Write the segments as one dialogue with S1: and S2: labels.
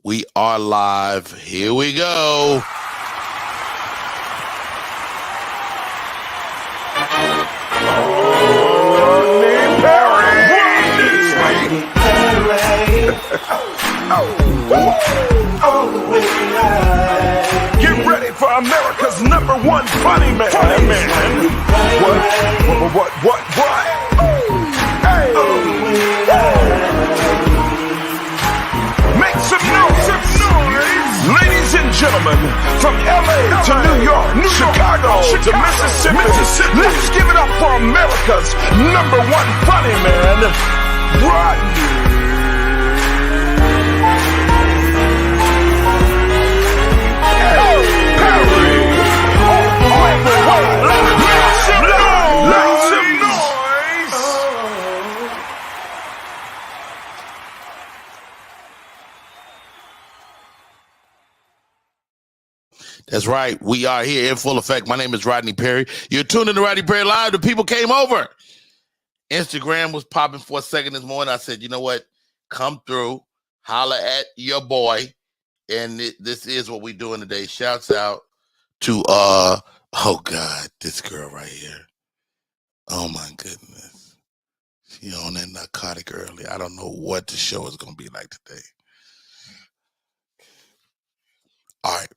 S1: We are live. Here we go.
S2: Get ready for America's #1 funny man. What? Hey. Make some noise. Ladies and gentlemen, from LA to New York, Chicago to Mississippi, let's give it up for America's #1 funny man, Randi.
S1: That's right. We are here in full effect. My name is Rodney Perry. You're tuned in to Rodney Perry Live. The people came over. Instagram was popping for a second this morning. I said, you know what? Come through, holla at your boy. And this is what we're doing today. Shouts out to, oh God, this girl right here. Oh my goodness. She on that narcotic early. I don't know what the show is going to be like today. All right.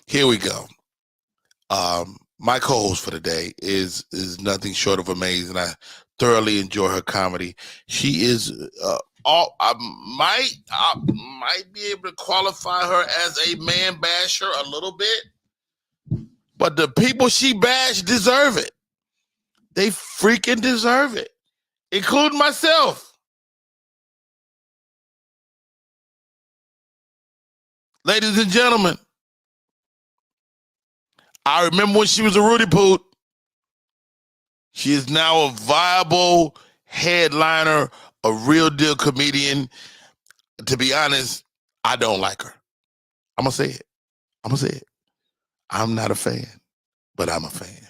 S1: Here we go. My co-host for today is nothing short of amazing. I thoroughly enjoy her comedy. She is I might be able to qualify her as a man basher a little bit, but the people she bashed deserve it. They freaking deserve it, including myself. Ladies and gentlemen, I remember when she was a Rudy Poot. She is now a viable headliner, a real deal comedian. To be honest, I don't like her. I'm going to say it. I'm not a fan, but I'm a fan.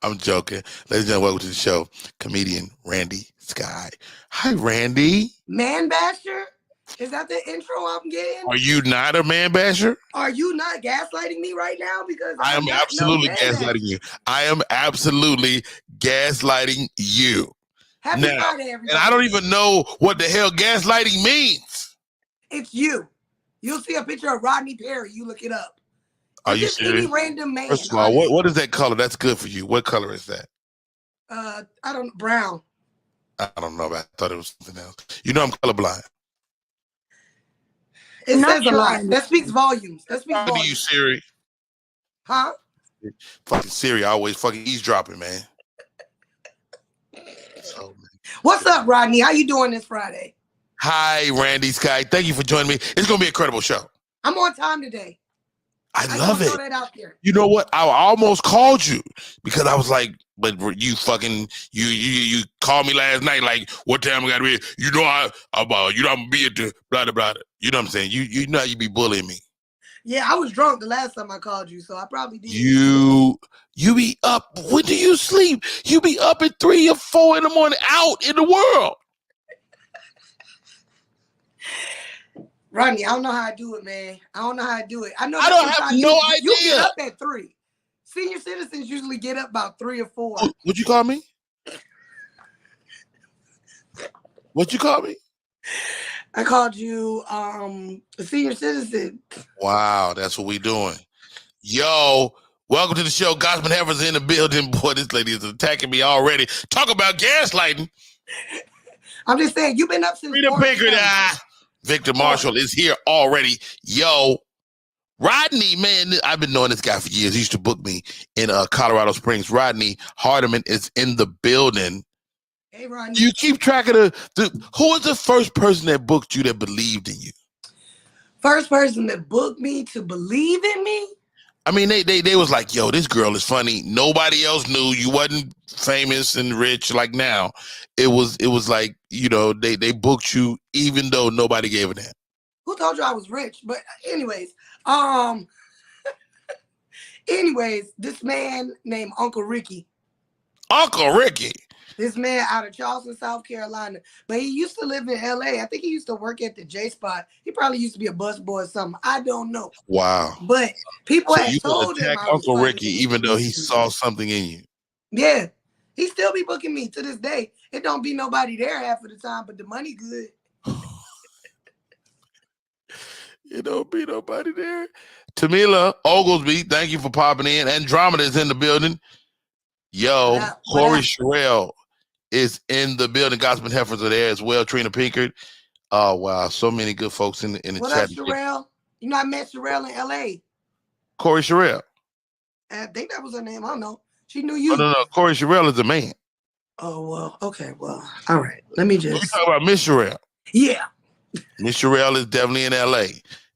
S1: I'm joking. Ladies and gentlemen, welcome to the show. Comedian Randi Skye. Hi, Randi.
S3: Man basher? Is that the intro I'm getting?
S1: Are you not a man basher?
S3: Are you not gaslighting me right now? Because
S1: I am absolutely gaslighting you. I am absolutely gaslighting you.
S3: Happy Friday, everybody.
S1: And I don't even know what the hell gaslighting means.
S3: It's you. You'll see a picture of Rodney Perry. You look it up.
S1: Are you serious?
S3: Any random man.
S1: First of all, what is that color? That's good for you. What color is that?
S3: I don't brown.
S1: I don't know. I thought it was something else. You know I'm colorblind.
S3: It says a lot. That speaks volumes.
S1: How do you, Siri?
S3: Huh?
S1: Fucking Siri, always fucking eavesdropping, man.
S3: What's up, Rodney? How you doing this Friday?
S1: Hi, Randi Skye. Thank you for joining me. It's gonna be an incredible show.
S3: I'm on time today.
S1: I love it.
S3: Throw that out there.
S1: You know what? I almost called you because I was like, but you fucking you called me last night like, what time I gotta be? You know I'm gonna be at the blah blah. You know what I'm saying? You know you be bullying me.
S3: Yeah, I was drunk the last time I called you, so I probably did.
S1: You be up. When do you sleep? You be up at 3 or 4 in the morning out in the world.
S3: Rodney, I don't know how I do it, man. I don't know how I do it. I know.
S1: I don't have no idea.
S3: You get up at 3. Senior citizens usually get up about 3 or 4.
S1: What'd you call me? What'd you call me?
S3: I called you a senior citizen.
S1: Wow, that's what we doing. Yo, welcome to the show. Gospel Heaven's in the building. Boy, this lady is attacking me already. Talk about gaslighting.
S3: I'm just saying, you've been up since
S1: Freedom Pinker. Victor Marshall is here already. Yo, Rodney, man, I've been knowing this guy for years. He used to book me in Colorado Springs. Rodney Hardiman is in the building.
S3: Hey, Rodney.
S1: You keep track of who was the first person that booked you that believed in you?
S3: First person that booked me to believe in me?
S1: I mean, they was like, yo, this girl is funny. Nobody else knew. You wasn't famous and rich like now. It was like, you know, they booked you even though nobody gave a damn.
S3: Who told you I was rich? But anyways, this man named Uncle Ricky.
S1: Uncle Ricky?
S3: This man out of Charleston, South Carolina, but he used to live in LA. I think he used to work at the J Spot. He probably used to be a busboy or something. I don't know.
S1: Wow.
S3: But people
S1: So
S3: had
S1: you
S3: told him
S1: attack
S3: I was
S1: Uncle
S3: funny.
S1: Ricky, even though he saw something in you.
S3: Yeah. He still be booking me to this day. It don't be nobody there half of the time, but the money good.
S1: It don't be nobody there. Tamila Oglesby, thank you for popping in. Andromeda is in the building. Yo, Corey Sherrill is in the building. Gospel Heifers are there as well. Trina Pinkard. Oh, wow. So many good folks in the chat.
S3: What up, Sherrill? You know, I met Sherrill in LA.
S1: Corey Sherrill.
S3: I think that was her name. I don't know. She knew you.
S1: Oh, no. Corey Sherrill is a man.
S3: Oh, well. Okay, well. All right. Let me just.
S1: We talk about Miss Sherrill.
S3: Yeah.
S1: Miss Sherrill is definitely in LA.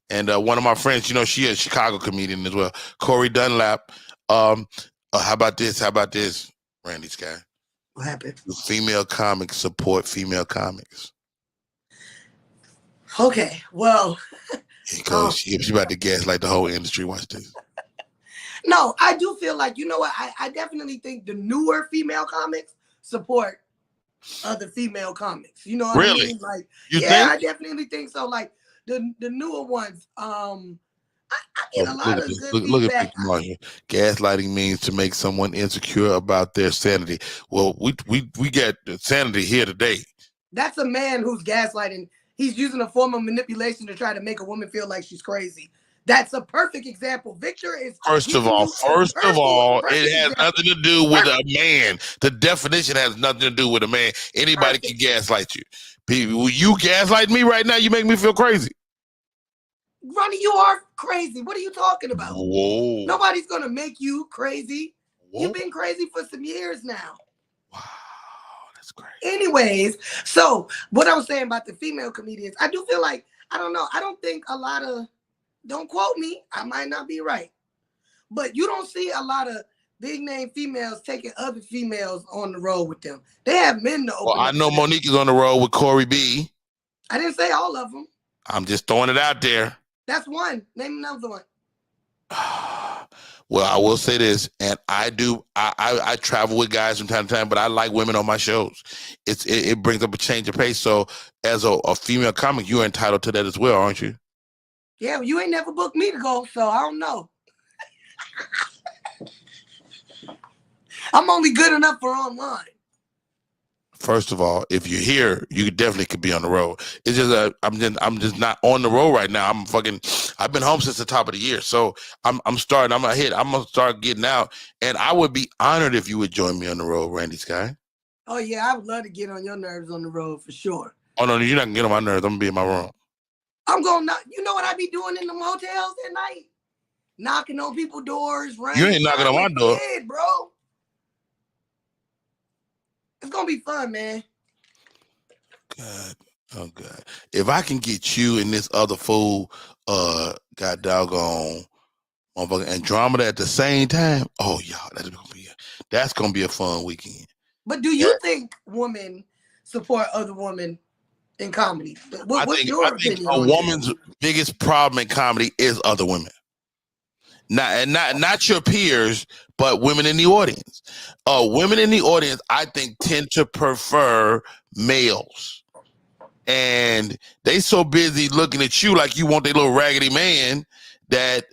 S1: And one of my friends, you know, she is a Chicago comedian as well. Corey Dunlap. How about this? Randi, Skye?
S3: What happened?
S1: Female comics support female comics.
S3: Okay, well.
S1: She about to gaslight the whole industry. Watch this.
S3: No, I do feel like, you know what? I definitely think the newer female comics support other female comics. You know what I mean? Like,
S1: you think?
S3: I definitely think so. Like the newer ones, I get a lot of good feedback.
S1: Gaslighting means to make someone insecure about their sanity. Well, we get sanity here today.
S3: That's a man who's gaslighting. He's using a form of manipulation to try to make a woman feel like she's crazy. That's a perfect example. Victor is
S1: First of all, it has nothing to do with a man. The definition has nothing to do with a man. Anybody can gaslight you. Will you gaslight me right now? You make me feel crazy.
S3: Ronnie, you are crazy. What are you talking about?
S1: Whoa.
S3: Nobody's gonna make you crazy.
S1: Whoa.
S3: You've been crazy for some years now.
S1: Wow, that's crazy.
S3: Anyways, so what I was saying about the female comedians, I do feel like, I don't know, I don't think a lot of, don't quote me, I might not be right, but you don't see a lot of big name females taking other females on the road with them. They have men to open.
S1: Well, I know Monique is on the road with Corey B.
S3: I didn't say all of them.
S1: I'm just throwing it out there.
S3: That's one. Name another one.
S1: Well, I will say this, and I travel with guys from time to time, but I like women on my shows. It brings up a change of pace. So as a female comic, you're entitled to that as well, aren't you?
S3: Yeah, well, you ain't never booked me to go, so I don't know. I'm only good enough for online.
S1: First of all, if you're here, you definitely could be on the road. It's just I'm just not on the road right now. I've been home since the top of the year, so I'm gonna start getting out, and I would be honored if you would join me on the road, Randi, Skye.
S3: Oh yeah, I would love to get on your nerves on the road for sure.
S1: Oh no, you're not gonna get on my nerves. I'm gonna be in my room.
S3: I'm going to, you know what I be doing in the motels at night? Knocking on people's doors.
S1: You ain't knocking on my door.
S3: Kid, bro. It's going to be fun, man.
S1: God. Oh, God. If I can get you and this other fool, god doggone, motherfucking Andromeda at the same time, oh, y'all, that's going to be a fun weekend.
S3: But do you think women support other women in comedy? What's your opinion?
S1: A woman's biggest problem in comedy is other women. Not your peers, but women in the audience. Women in the audience, I think, tend to prefer males. And they so busy looking at you like you want their little raggedy man that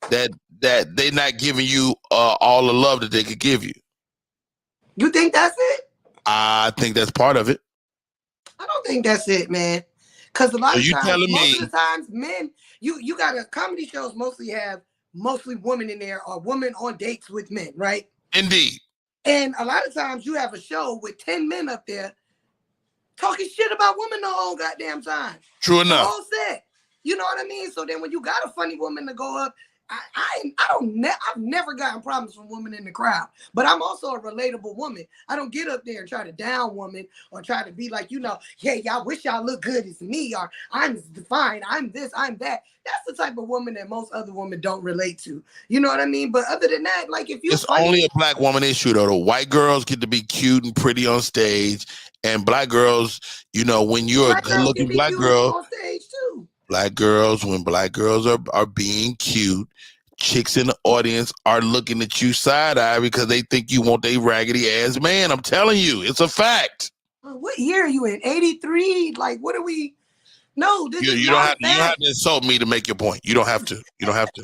S1: they're not giving you all the love that they could give you.
S3: You think that's it?
S1: I think that's part of it.
S3: I don't think that's it, man. Because a lot of times, most of the times, men, you got comedy shows mostly have women in there or women on dates with men, right?
S1: Indeed.
S3: And a lot of times you have a show with 10 men up there talking shit about women the whole goddamn time.
S1: True enough.
S3: The whole set. You know what I mean? So then when you got a funny woman to go up, I've never gotten problems from women in the crowd, but I'm also a relatable woman. I don't get up there and try to down women or try to be like, hey, y'all wish y'all look good as me, or I'm fine, I'm this, I'm that. That's the type of woman that most other women don't relate to. You know what I mean? But other than that, like if you,
S1: it's only a black woman issue though. The white girls get to be cute and pretty on stage, and black girls, when you're a good-looking black girl,
S3: on stage too.
S1: Black girls, when black girls are being cute, chicks in the audience are looking at you side-eye because they think you want a raggedy ass man. I'm telling you, it's a fact.
S3: What year are you in? 83? Like, what are we? No, this is
S1: You
S3: not
S1: don't have
S3: fact.
S1: you don't have to insult me to make your point. You don't have to. You don't have to.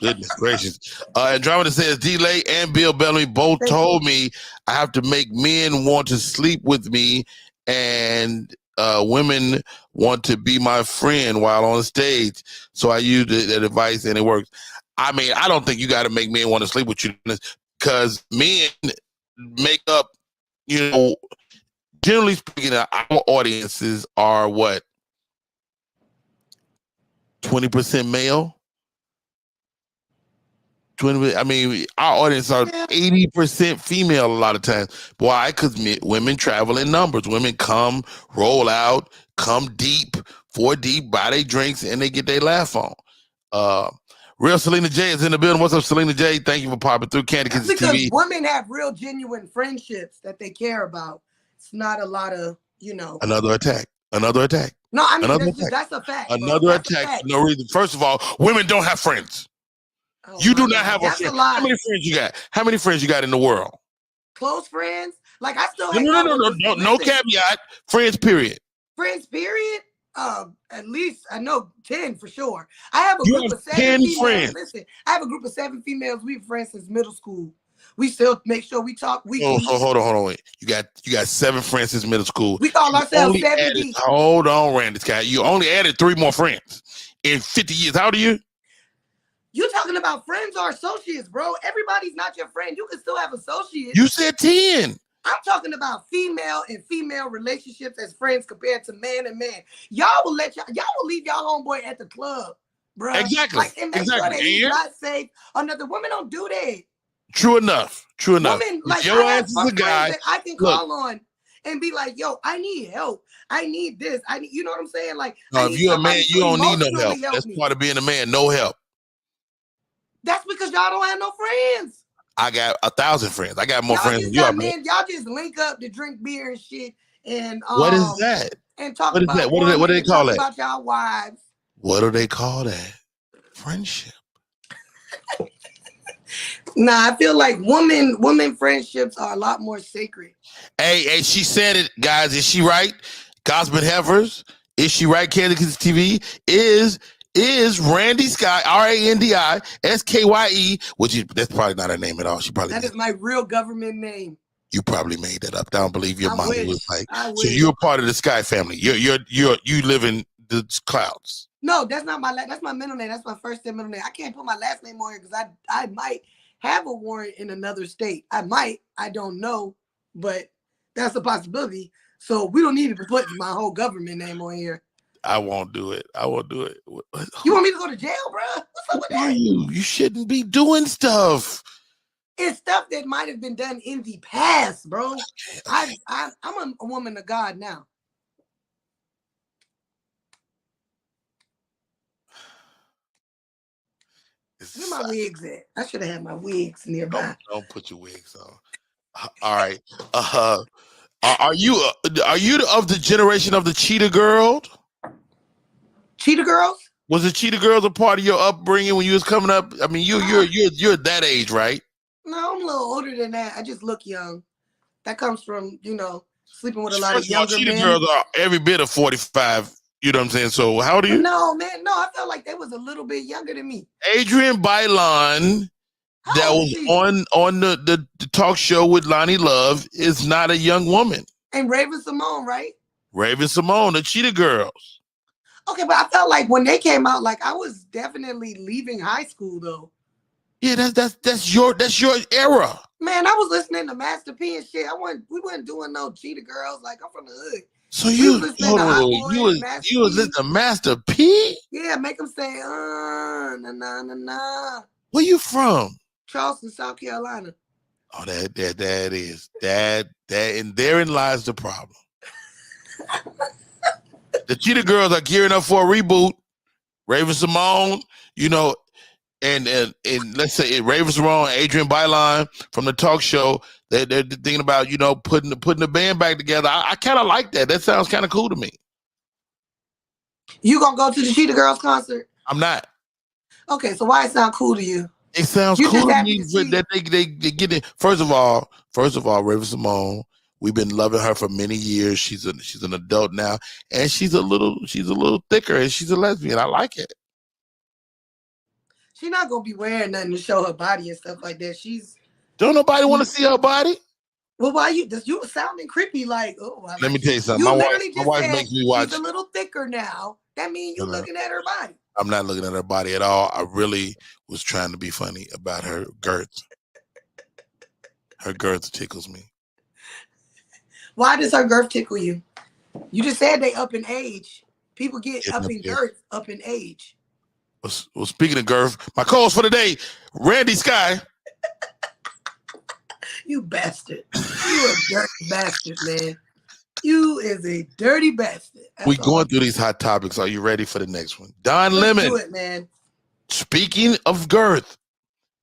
S1: Goodness gracious. Andromeda says D-Lay and Bill Bellamy both told me I have to make men want to sleep with me and women want to be my friend while on stage. So I use that advice and it works. I mean, I don't think you got to make men want to sleep with you because men make up, generally speaking, our audiences are what? 20% male? 20, I mean, our audience are 80% female a lot of times. Why? Because women travel in numbers. Women come, roll out, come deep, 4 deep, buy their drinks, and they get their laugh on. Real Selena J is in the building. What's up, Selena J? Thank you for popping through. Candy Kisses
S3: because
S1: TV.
S3: Women have real, genuine friendships that they care about. It's not a lot of,
S1: Another attack. Another attack.
S3: No, I mean,
S1: Another
S3: that's a fact.
S1: Another attack for no reason. First of all, women don't have friends. Oh, you do not have a friend. How many friends you got? How many friends you got in the world?
S3: Close friends? Like I still
S1: no caveat. Friends, period.
S3: Friends, period. At least I know 10 for sure. I have a group of 7 females.
S1: Friends.
S3: Listen, I have a group of 7 females. We've been friends since middle school. We still make sure we talk weekly.
S1: So hold on. Wait. You got 7 friends since middle school.
S3: We call ourselves 70.
S1: Hold on, Randy Skye. You only added 3 more friends in 50 years. How old are you?
S3: You talking about friends or associates, bro? Everybody's not your friend. You can still have associates.
S1: You said 10.
S3: I'm talking about female and female relationships as friends compared to man and man. Y'all will leave y'all homeboy at the club, bro.
S1: Exactly.
S3: Like, and make sure that he's not safe. Another women don't do that.
S1: True enough.
S3: Women, like,
S1: your ass is a guy
S3: that I can call on and be like, yo, I need help. I need this. You know what I'm saying? Like,
S1: if you're a man, you don't need no help. That's part of being a man. No help.
S3: That's because y'all don't have no friends.
S1: I got 1,000 friends. I got more friends than you are, man.
S3: Y'all just link up to drink beer and shit. And
S1: what is that?
S3: And talk about
S1: that? What do they call that?
S3: About y'all wives.
S1: What do they call that? Friendship.
S3: Nah, I feel like women friendships are a lot more sacred.
S1: Hey, she said it, guys. Is she right? Gospel Heifers. Is she right? Candy Kisses TV is Randi Skye, RANDI SKYE, that's probably not her name at all.
S3: That is my real government name.
S1: You probably made that up. I don't believe your mom was like. So
S3: wish.
S1: you're part of the Skye family. You live in the clouds.
S3: No, that's not that's my middle name. That's my first and middle name. I can't put my last name on here because I might have a warrant in another state. I don't know, but that's a possibility. So we don't need to put my whole government name on here.
S1: I won't do it. You want
S3: me to go to jail, bro? What's up with that?
S1: You shouldn't be doing stuff.
S3: It's stuff that might have been done in the past, bro. Okay. I'm a woman of God now. Where my wigs at? I should have had my wigs nearby.
S1: Don't put your wigs on. All right. Are you of the generation of the Cheetah Girls?
S3: Cheetah Girls?
S1: Was the Cheetah Girls a part of your upbringing when you was coming up? I mean, you're that age, right?
S3: No, I'm a little older than that. I just look young. That comes from, sleeping with a lot of younger men.
S1: Cheetah Girls are every bit of 45. You know what I'm saying? So how old are you?
S3: No, man. No, I felt like they was a little bit younger than me.
S1: Adrienne Bailon, that was on the talk show with Lonnie Love, is not a young woman.
S3: And Raven Simone, right?
S1: Raven Simone, the Cheetah Girls.
S3: Okay, but I felt like when they came out, like I was definitely leaving high school though.
S1: Yeah, that's your era.
S3: Man, I was listening to Master P and shit. We wasn't doing no Cheetah Girls. Like I'm from the hood.
S1: So you was listening to Master P?
S3: Yeah, make them say na na na na.
S1: Where you from?
S3: Charleston, South Carolina.
S1: Oh, that is and therein lies the problem. The Cheetah Girls are gearing up for a reboot. Raven Simone, and let's say Raven Simone, Adrienne Bailon from the talk show, they're thinking about putting the band back together. I kind of like that. That sounds kind of cool to me.
S3: You gonna go to the Cheetah Girls concert?
S1: I'm not.
S3: Okay, so why it sound cool to you?
S1: It sounds
S3: You
S1: cool
S3: just
S1: to
S3: happy
S1: me
S3: to see.
S1: that they get it. First of all, Raven Simone, we've been loving her for many years. She's an adult now, and she's a little thicker, and she's a lesbian. I like it.
S3: She's not gonna be wearing nothing to show her body and stuff like that.
S1: Don't nobody want to see her body.
S3: Well, why you sounding creepy like, oh,
S1: Let me tell you something.
S3: you
S1: My
S3: literally just
S1: wife
S3: said
S1: makes me watch.
S3: she's a little thicker now. That means you looking at her body.
S1: I'm not looking at her body at all. I really was trying to be funny about her girth. Her girth tickles me.
S3: Why does her girth tickle you? You just said they up in age. People get up in girth, up in age.
S1: Well, speaking of girth, my co-host for today, Randi Skye.
S3: You bastard. You a dirty bastard, man. You is a dirty bastard.
S1: We going through these hot topics. Are you ready for the next one? Don Lemon.
S3: Do it, man.
S1: Speaking of girth,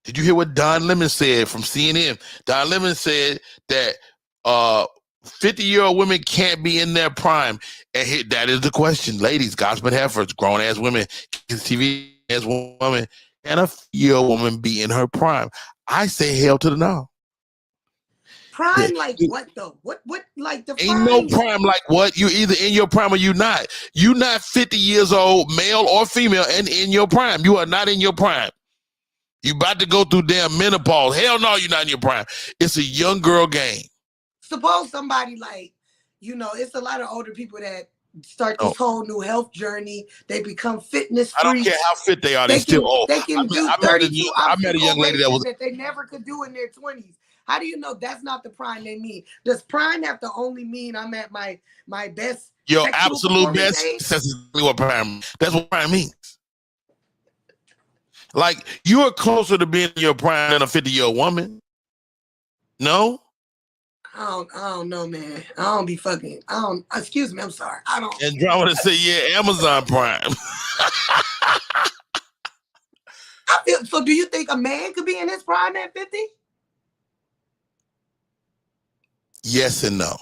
S1: did you hear what Don Lemon said from CNN? Don Lemon said that 50-year-old women can't be in their prime. And that is the question. Ladies, gossip heifers, grown-ass women, TV as woman, can a 50-year-old woman be in her prime? I say hell to the no.
S3: Prime like what though? What like the
S1: ain't no prime like what? You either in your prime or you not. You not 50 years old, male or female, and in your prime. You are not in your prime. You about to go through damn menopause. Hell no, you're not in your prime. It's a young girl game.
S3: Suppose somebody like, it's a lot of older people that start this whole new health journey. They become fitness freaks.
S1: I don't care how fit they are. They still old.
S3: They can do 32
S1: I met a young lady
S3: that they never could do in their 20s. How do you know that's not the prime they mean? Does prime have to only mean I'm at my best?
S1: Your absolute best. That's what prime. That's what prime means. Like you are closer to being in your prime than a 50-year-old woman. No.
S3: I don't know, man. I don't be fucking. Excuse me. I'm sorry. I don't.
S1: And I want to say, yeah, Amazon Prime.
S3: So. Do you think a man could be in his prime at 50?
S1: Yes and no.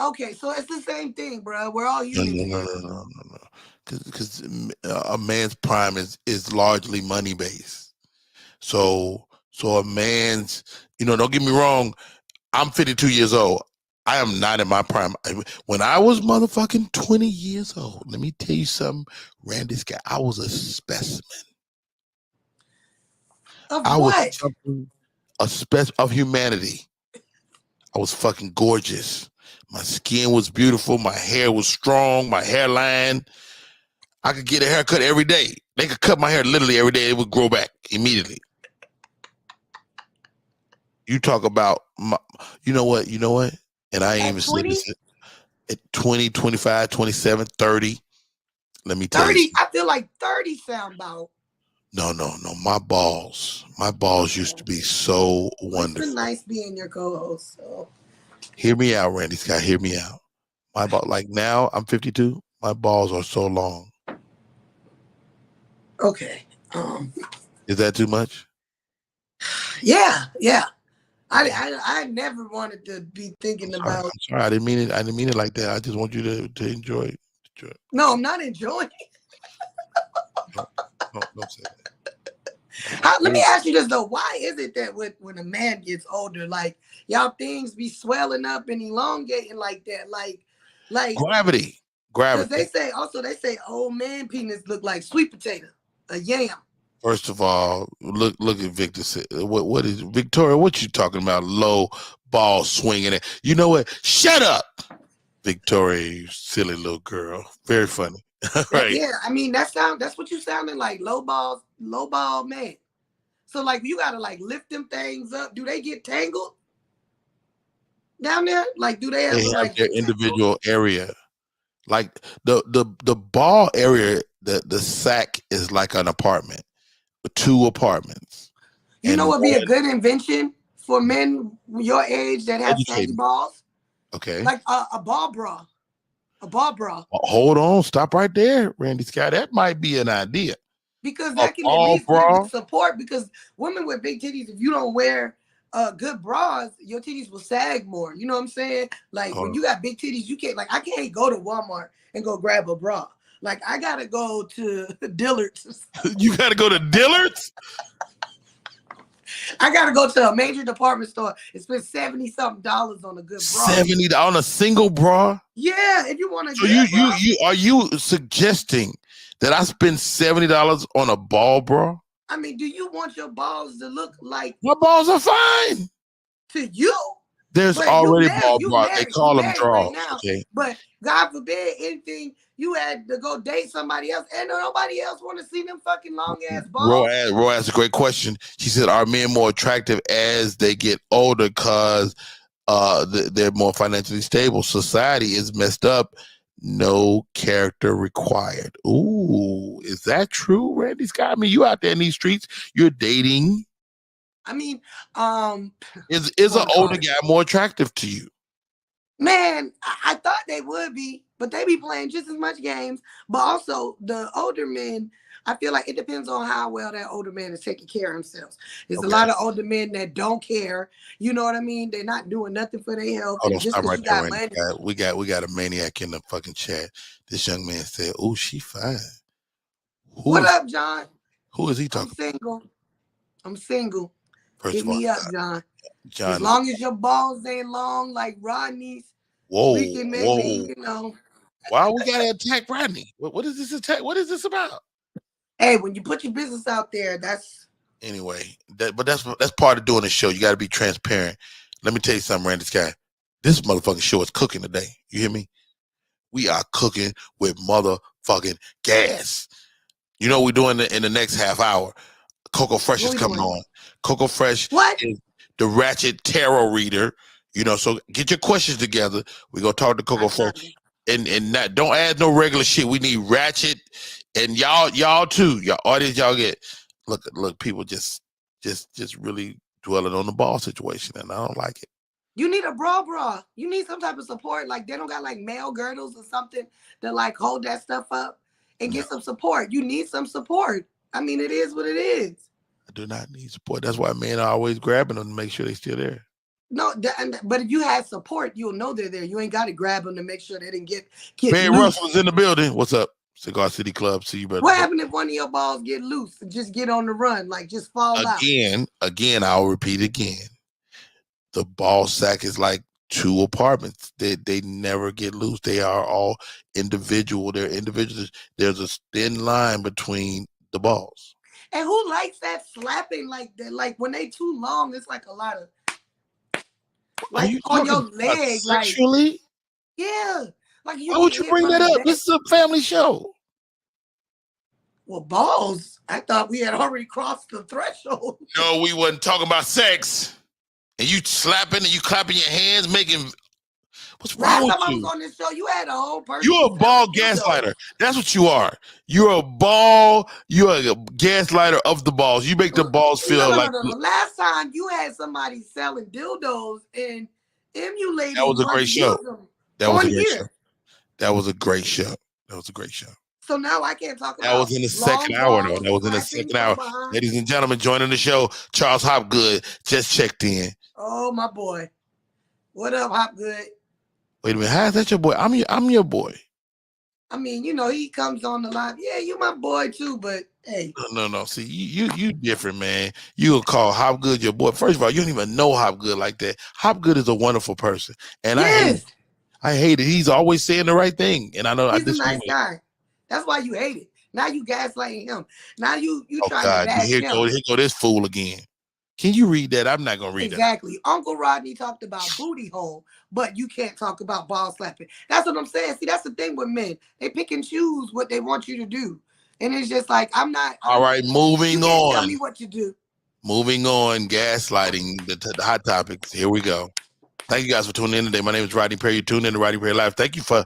S3: Okay, so it's the same thing, bro. We're all human.
S1: No. Because a man's prime is largely money based. So a man's, don't get me wrong. I'm 52 years old. I am not in my prime. When I was motherfucking 20 years old, let me tell you something, Randi Skye, I was a specimen.
S3: Of what?
S1: Of humanity. I was fucking gorgeous. My skin was beautiful. My hair was strong. My hairline. I could get a haircut every day. They could cut my hair literally every day. It would grow back immediately. You talk about, you know what? And I ain't even said this. At 20, 25, 27, 30. Let me tell
S3: 30,
S1: you.
S3: I feel like 30 sound about.
S1: No. My balls used to be so wonderful.
S3: It's been nice being your co-host. So.
S1: Hear me out, Randi Skye. Hear me out. My ball, like now, I'm 52. My balls are so long.
S3: Okay.
S1: Is that too much?
S3: Yeah. I never wanted to be thinking about.
S1: I'm sorry, I didn't mean it. I didn't mean it like that. I just want you to enjoy it.
S3: No, I'm not enjoying it.
S1: Don't say that.
S3: Let me ask you this though. Why is it that when a man gets older, like y'all things be swelling up and elongating like that? Like
S1: gravity.
S3: Because they say old man penis look like sweet potato, a yam.
S1: First of all, look at Victor. What is Victoria? What you talking about? Low ball swinging it. You know what? Shut up, Victoria, you silly little girl. Very funny. Right.
S3: Yeah, I mean that's what you sounding like, low ball man. So like you gotta like lift them things up. Do they get tangled down there? Like do they have like
S1: their individual area? Like the ball area, the sack is like an apartment, 2 apartments.
S3: You know what would be a good invention for men your age that have saggy balls?
S1: Okay.
S3: Like a ball bra. A ball bra.
S1: Hold on, stop right there, Randi Skye. That might be an idea.
S3: Because that can at least give you support. Because women with big titties, if you don't wear good bras, your titties will sag more. You know what I'm saying? Like when you got big titties, you can't I can't go to Walmart and go grab a bra. Like I gotta go to Dillard's.
S1: You got to go to Dillard's?
S3: I gotta go to a major department store and spend $70-something on a good bra.
S1: $70 on a single bra?
S3: Yeah, if you want to.
S1: So you are you suggesting that I spend $70 on a ball bra?
S3: I mean, do you want your balls to look like?
S1: My balls are fine.
S3: To you?
S1: There's
S3: But
S1: already
S3: you
S1: ball
S3: married,
S1: bras.
S3: you
S1: They call them
S3: married
S1: draws.
S3: right now.
S1: Okay.
S3: But God forbid anything, you had to go date somebody else, and nobody else want to see them fucking long ass balls.
S1: Roy asked a great question. She said, "Are men more attractive as they get older because they're more financially stable? Society is messed up. No character required." Ooh, is that true, Randy Skye? I mean, you out there in these streets, you're dating.
S3: I mean,
S1: Is an older guy more attractive to you?
S3: man, I thought they would be, but they be playing just as much games. But also the older men, I feel like it depends on how well that older man is taking care of themselves. There's a lot of older men that don't care. You know what I mean? They're not doing nothing for their health.
S1: Hold on,
S3: Just
S1: stop right
S3: you
S1: there,
S3: got
S1: Randy.
S3: money.
S1: We got a maniac in the fucking chat. This young man said, "Oh, she fine."
S3: What up, John?
S1: Who is he talking?
S3: I'm single.
S1: First
S3: Hit
S1: of all,
S3: me up, John.
S1: John.
S3: As long as your balls ain't long like Rodney's,
S1: Whoa,
S3: we can maybe,
S1: Why we gotta attack Rodney? What is this attack? What is this about?
S3: Hey, when you put your business out there, that's
S1: anyway. That's part of doing the show. You got to be transparent. Let me tell you something, Randy Skye. This motherfucking show is cooking today. You hear me? We are cooking with motherfucking gas. You know what we're doing in the next half hour? Coco Fresh is coming on. Coco Fresh is the Ratchet Tarot reader. So get your questions together. We're gonna talk to Coco Fresh. And not, don't add no regular shit. We need Ratchet, and y'all too. Your audience, y'all get look. People just really dwelling on the ball situation, and I don't like it.
S3: You need a bra. You need some type of support. Like they don't got like male girdles or something to like hold that stuff up and get some support. You need some support. I mean, it is what it is.
S1: I do not need support. That's why men are always grabbing them to make sure they're still there.
S3: No, but if you had support, you'll know they're there. You ain't got to grab them to make sure they didn't get
S1: Barry
S3: loose.
S1: Russell's in the building. What's up? Cigar City Club. See you, brother.
S3: What happened if one of your balls get loose and just get on the run, like just fall out?
S1: Again, I'll repeat again. The ball sack is like two apartments. They never get loose. They are all individual. They're individuals. There's a thin line between the balls.
S3: And who likes that slapping like that? Like when they too long, it's like a lot of like on your leg,
S1: sexually?
S3: Like yeah. Like
S1: why would you bring that up? This is a family show.
S3: Well, balls. I thought we had already crossed the threshold.
S1: No, we wasn't talking about sex. And you slapping and you clapping your hands, making. What's wrong with you?
S3: I was on this show. You had a whole person.
S1: You're a ball gaslighter. That's what you are. You're a gaslighter of the balls. You make the balls feel like.
S3: No. Last time you had somebody selling dildos and emulating.
S1: That was a great show. That was a great show. That was a great show. That was a great show.
S3: So now I can't talk about.
S1: That was in the second hour, though. That was in the second hour. Ladies and gentlemen, joining the show, Charles Hopgood just checked in.
S3: Oh, my boy. What up, Hopgood?
S1: Wait a minute. How is that your boy? I'm your boy.
S3: I mean, he comes on the live. Yeah, you my boy too, but hey.
S1: No. See, you different, man. You will call Hopgood your boy. First of all, you don't even know Hopgood like that. Hopgood is a wonderful person. And I hate it. He's always saying the right thing. And I know
S3: he's a nice guy. That's why you hate it. Now you gaslighting him. Now you trying to bash him.
S1: Here go this fool again. Can you read that? I'm not gonna read that.
S3: Exactly. Uncle Rodney talked about booty hole, but you can't talk about ball slapping. That's what I'm saying. See, that's the thing with men. They pick and choose what they want you to do. And it's just like, all
S1: right, moving on.
S3: Tell me what you do.
S1: Moving on, gaslighting, the hot topics. Here we go. Thank you guys for tuning in today. My name is Rodney Perry. You tuned in to Rodney Perry Live. Thank you for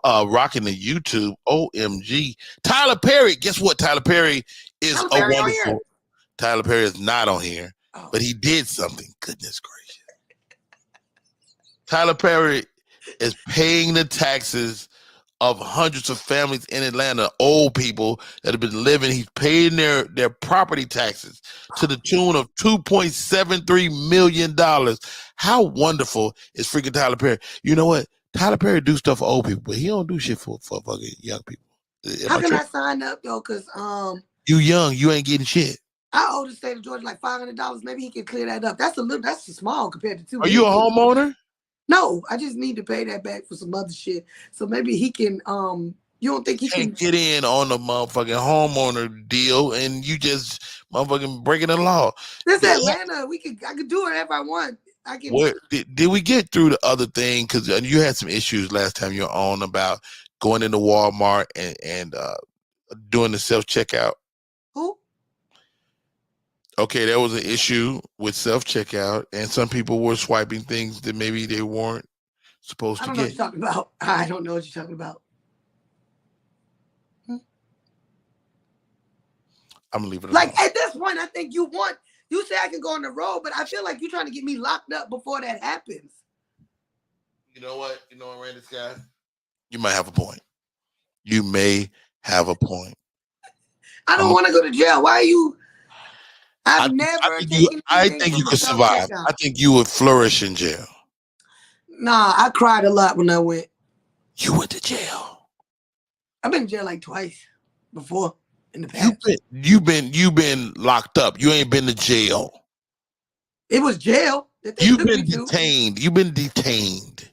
S1: rocking the YouTube. OMG. Tyler Perry. Guess what? Tyler Perry is a wonderful. Tyler Perry is not on here, but he did something. Goodness gracious. Tyler Perry is paying the taxes of hundreds of families in Atlanta, old people that have been living. He's paying their property taxes to the tune of $2.73 million. How wonderful is freaking Tyler Perry? You know what? Tyler Perry do stuff for old people, but he don't do shit for fucking young people.
S3: How can I sign up though? Cause
S1: you young, you ain't getting shit.
S3: I owe the state of Georgia like $500. Maybe he can clear that up. That's small compared to 2
S1: Are you a homeowner?
S3: No, I just need to pay that back for some other shit. So maybe he can. You don't think he can
S1: get in on the motherfucking homeowner deal, and you just motherfucking breaking the law?
S3: This Atlanta. I could do whatever I want. I can.
S1: Where, did we get through the other thing? Because you had some issues last time you were on about going into Walmart and doing the self-checkout.
S3: Who?
S1: Okay, there was an issue with self-checkout, and some people were swiping things that maybe they weren't supposed to get.
S3: I don't know what you're talking about. I don't know what you're talking about.
S1: I'm gonna leave it
S3: like
S1: alone.
S3: At this point, I think you say I can go on the road, but I feel like you're trying to get me locked up before that happens.
S1: You know what? Randy Skye, you might have a point. You may have a point.
S3: I don't want to go to jail. Why are you? I
S1: think you could survive. I think you would flourish in jail.
S3: Nah, I cried a lot when I went.
S1: You went to jail.
S3: I've been in jail like twice before in the past.
S1: You've been locked up. You ain't been to jail.
S3: It was jail.
S1: You've been detained. You've been detained.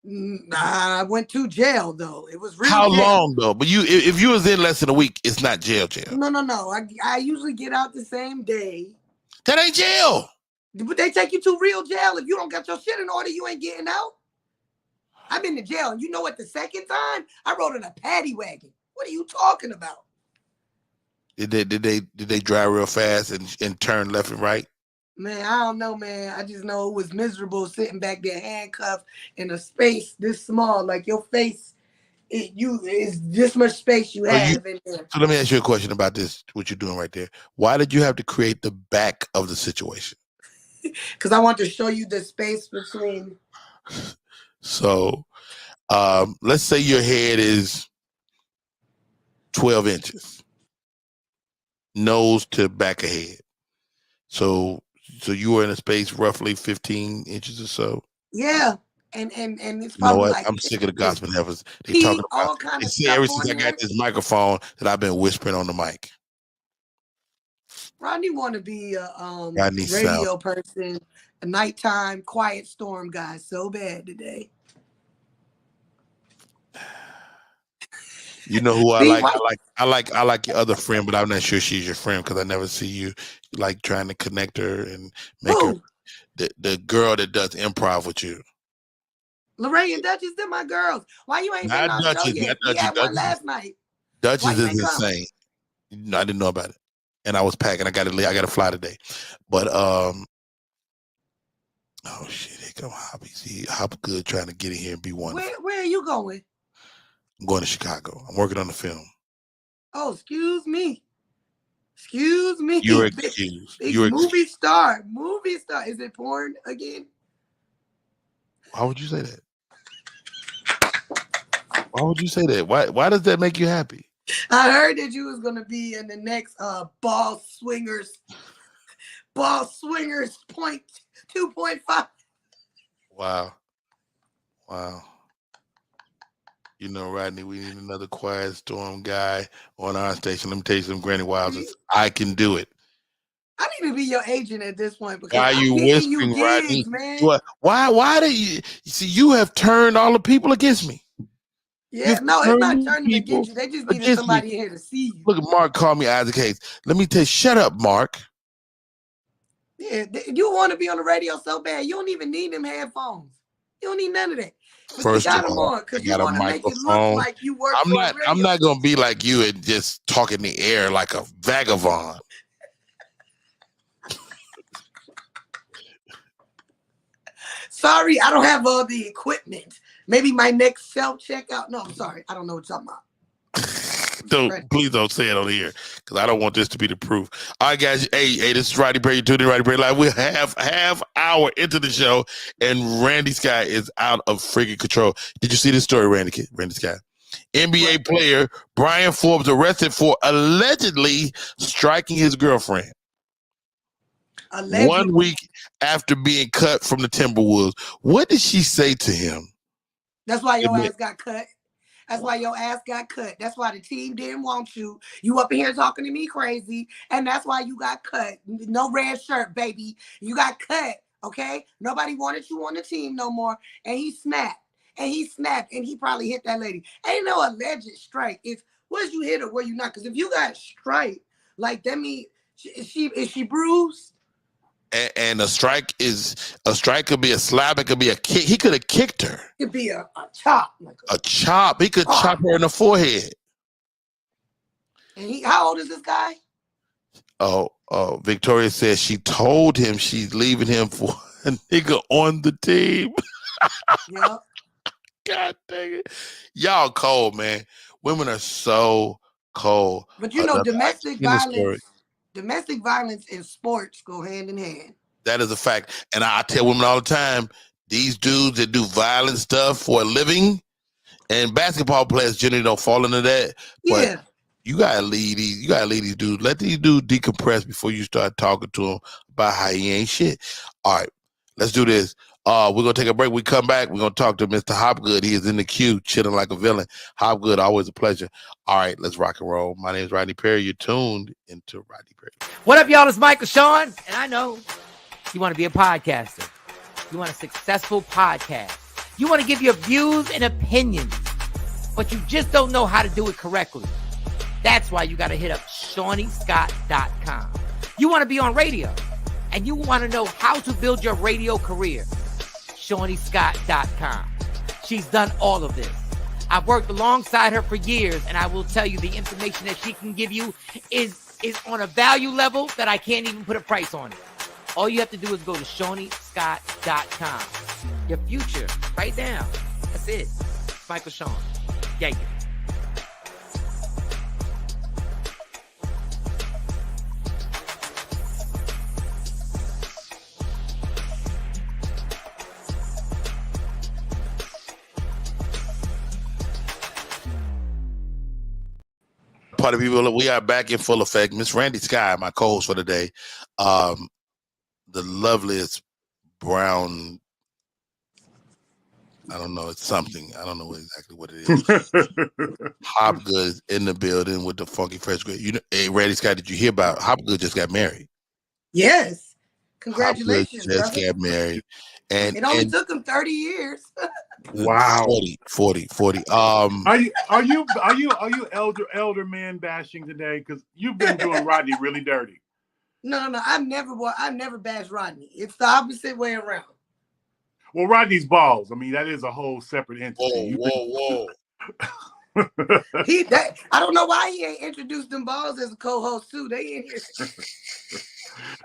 S3: Nah, I went to jail though. It was real.
S1: How long though? But if you was in less than a week, it's not jail.
S3: No. I usually get out the same day.
S1: That ain't jail.
S3: But they take you to real jail. If you don't got your shit in order, you ain't getting out. I've been to jail, and you know what? The second time I rode in a paddy wagon. What are you talking about?
S1: Did they drive real fast and turn left and right?
S3: Man, I don't know, man. I just know it was miserable sitting back there handcuffed in a space this small. Like your face, is this much space you have in there.
S1: So let me ask you a question about this, what you're doing right there. Why did you have to create the back of the situation?
S3: Because I want to show you the space between.
S1: So let's say your head is 12 inches. Nose to back of head. So you were in a space roughly 15 inches or so.
S3: Yeah, and it's probably
S1: you know
S3: like
S1: I'm sick of the gospel heifers. They talking about. They say ever since I got this microphone that I've been whispering on the mic.
S3: Randi want to be a radio person, a nighttime quiet storm guy so bad today.
S1: You know who I like? I like your other friend, but I'm not sure she's your friend because I never see you like trying to connect her and make her the girl that does improv with you.
S3: Lorraine and Duchess, they're my girls. Why you ain't been on the show yet? We had one last night.
S1: Duchess is insane. I didn't know about it, and I was packing. I got to fly today, but oh shit! Here come Hobby. See, Hop good trying to get in here and be one.
S3: Where are you going?
S1: I'm going to Chicago. I'm working on the film.
S3: Oh, excuse me. Excuse me.
S1: You're excused.
S3: You're movie star. Movie star. Is it porn again?
S1: Why would you say that? Why would you say that? Why does that make you happy?
S3: I heard that you was gonna be in the next Ball Swingers point 2.5.
S1: Wow. You know, Rodney, we need another Quiet Storm guy on our station. Let me tell you some Granny Wowzers. I can do it.
S3: I need to be your agent at this point because
S1: why are you whispering,
S3: gigs,
S1: Rodney?
S3: Man.
S1: Why do you see? You have turned all the people against me.
S3: Yeah, no, it's not turning against you. They just needed somebody here to see you.
S1: Look, Mark called me Isaac Hayes. Let me tell you, shut up, Mark.
S3: Yeah, you want to be on the radio so bad. You don't even need them headphones. You don't need none of that.
S1: First of all, I got a microphone.
S3: Like you work
S1: I'm not gonna be like you and just talk in the air like a vagabond.
S3: Sorry, I don't have all the equipment. Maybe my next self-checkout. No, I'm sorry. I don't know what you're talking about.
S1: Please don't say it on here because I don't want this to be the proof. All right, guys. Hey, this is Rodney Perry. You're tuning in Rodney Perry Live. We're half hour into the show, and Randy Skye is out of freaking control. Did you see this story, Randy Skye? NBA player Brian Forbes arrested for allegedly striking his girlfriend. Allegedly. 1 week after being cut from the Timberwolves. What did she say to him?
S3: That's why your ass got cut. That's why your ass got cut. That's why the team didn't want you. You up in here talking to me crazy, and that's why you got cut. No red shirt, baby. You got cut, okay? Nobody wanted you on the team no more, and he snapped. And he probably hit that lady. Ain't no alleged strike. If was you hit or were you not? Because if you got strike, like that means is she bruised?
S1: And a strike could be a slap, it could be a kick. He could have kicked her.
S3: It could be a chop. Like
S1: a chop. He could chop her in the forehead.
S3: And how old is this guy?
S1: Oh, Victoria says she told him she's leaving him for a nigga on the team.
S3: Yeah.
S1: God dang it. Y'all cold, man. Women are so cold.
S3: But you know, domestic violence and sports go hand in hand.
S1: That is a fact. And I tell women all the time, these dudes that do violent stuff for a living, and basketball players generally don't fall into that. But
S3: yeah.
S1: You gotta lead these dudes. Let these dudes decompress before you start talking to them about how he ain't shit. All right, let's do this. We're gonna take a break. We come back. We're gonna talk to Mr. Hopgood. He is in the queue, chilling like a villain. Hopgood, always a pleasure. All right, let's rock and roll. My name is Rodney Perry. You're tuned into Rodney Perry.
S4: What up, y'all? It's Michael Sean, and I know you want to be a podcaster. You want a successful podcast. You want to give your views and opinions, but you just don't know how to do it correctly. That's why you got to hit up ShawneeScott.com. You want to be on radio, and you want to know how to build your radio career. ShawneeScott.com. She's done all of this. I've worked alongside her for years, and I will tell you the information that she can give you is on a value level that I can't even put a price on it. All you have to do is go to ShawneeScott.com. Your future, right now. That's it. Michael Sean. Yeah.
S1: Party people, we are back in full effect. Miss Randi Skye, my co-host for the day, the loveliest brown. I don't know. It's something. I don't know exactly what it is. Hopgood in the building with the funky fresh grade. You know, hey, Randi Skye, did you hear about Hopgood just got married?
S3: Yes. Congratulations.
S1: Hopgood just got married. And
S3: it only took him 30 years.
S5: Wow.
S1: 40.
S5: Are you elder man bashing today? Because you've been doing Rodney really dirty.
S3: No. I've never bashed Rodney. It's the opposite way around.
S5: Well, Rodney's balls. I mean, that is a whole separate entity.
S1: Whoa.
S3: I don't know why he ain't introduced them balls as a co-host too. They in here.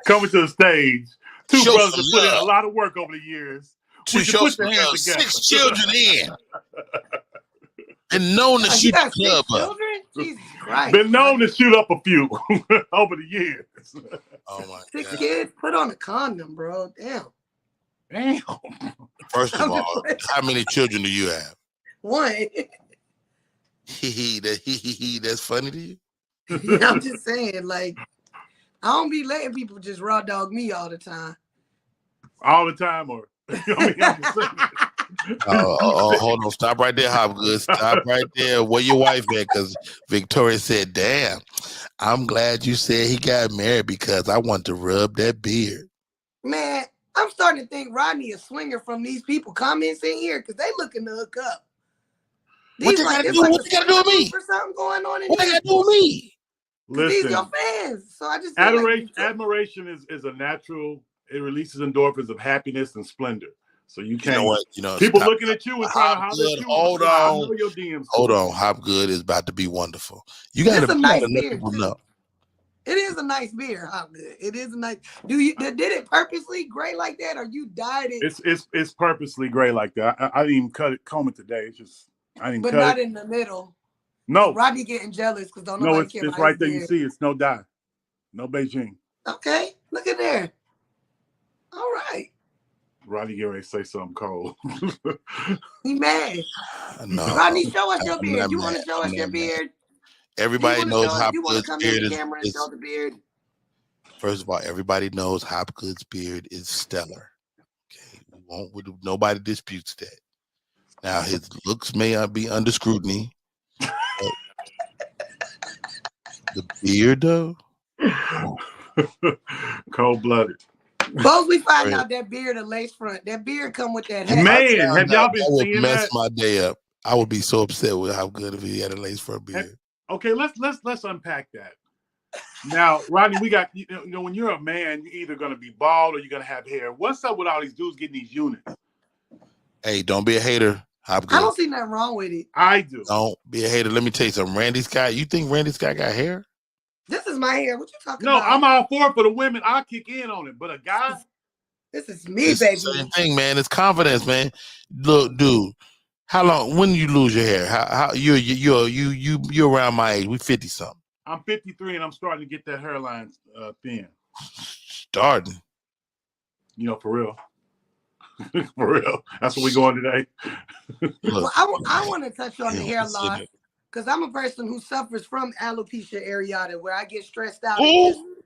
S5: Coming to the stage. Two
S1: Show
S5: brothers
S1: some
S5: have put in
S1: love.
S5: a lot of work over the years.
S1: To show some love. 6 children in. And known to shoot the club up.
S3: Jesus Christ.
S5: Been known to shoot up a few over the years.
S1: Oh my
S3: 6
S1: God.
S3: kids, put on a condom, bro. Damn.
S1: First of all, how many children do you have?
S3: 1.
S1: That's funny to you?
S3: I'm just saying, like, I don't be letting people just raw dog me all the time.
S5: All the time, or I'm just saying.
S1: Hold on, stop right there, Hopgood. Stop right there. Where your wife at? Because Victoria said, "Damn, I'm glad you said he got married because I want to rub that beard."
S3: Man, I'm starting to think Rodney a swinger from these people comments in here because they looking to hook up.
S1: What they gotta do with me?
S3: For something going on in
S1: What they
S3: here.
S1: gotta do with me?
S3: These
S5: Listen,
S3: your fans, so I just
S5: admiration is a natural. It releases endorphins of happiness and splendor. So you can't.
S1: You know what? You know,
S5: people looking at you and trying to holler at you.
S1: Hold
S5: I
S1: on.
S5: know your DMs.
S1: Hold on. Hopgood is about to be wonderful. You got to
S3: nice
S1: let
S3: beard,
S1: people
S3: too.
S1: know.
S3: It is a nice beer, Hopgood. It is a nice. Did it purposely gray like that, or you dyed it?
S5: It's purposely gray like that. I didn't even comb it today. It's just I didn't.
S3: But
S5: cut
S3: not
S5: it.
S3: in the middle.
S5: No.
S3: Rodney getting jealous because don't
S5: No,
S3: nobody care.
S5: it's right there. You see, it's no dye, no Beijing.
S3: Okay, look at there. All right.
S5: Rodney, get ready to say something cold.
S3: He mad.
S1: No,
S3: Rodney, show us your
S1: I'm
S3: beard.
S1: not
S3: You want to
S1: mad.
S3: show us
S1: I'm
S3: your
S1: not mad.
S3: beard?
S1: Everybody knows
S3: You want to
S1: Hopgood's
S3: come in
S1: beard
S3: the camera and
S1: is.
S3: show the beard?
S1: First of all, everybody knows Hopgood's beard is stellar. Okay, nobody disputes that. Now his looks may be under scrutiny. The beard, though.
S5: Cold-blooded.
S3: Suppose we find
S1: Right.
S3: out that beard a lace front. That beard come with that
S1: If
S3: hat.
S1: I
S5: Man,
S1: found
S5: have y'all
S1: out,
S5: been
S1: that would
S5: seeing
S1: mess
S5: that?
S1: my day up. I would be so upset with how good if he had a lace front beard.
S5: Okay, let's unpack that. Now, Rodney, we got you know when you're a man, you're either gonna be bald or you're gonna have hair. What's up with all these dudes getting these units?
S1: Hey, don't be a hater.
S3: I don't see nothing wrong with it.
S5: I do.
S1: Don't be a hater. Let me tell you something. Randy Skye, you think Randy Skye got hair?
S3: This is my hair. What you talking
S5: No,
S3: about?
S5: I'm all for it for the women. I'll kick in on it, but a guy.
S3: This is me,
S1: It's
S3: baby.
S1: the same thing, man. It's confidence, man. Look, dude. How long? When you lose your hair? How you're around my age? We 50 something.
S5: I'm 53 and I'm starting to get that hairline thin.
S1: Starting.
S5: You know, for real. For real. That's what we going today.
S1: Look,
S3: Well, I want to touch on the hair
S1: consider
S3: loss
S1: it.
S3: because I'm a person who suffers from alopecia areata, where I get stressed out.
S1: Ooh.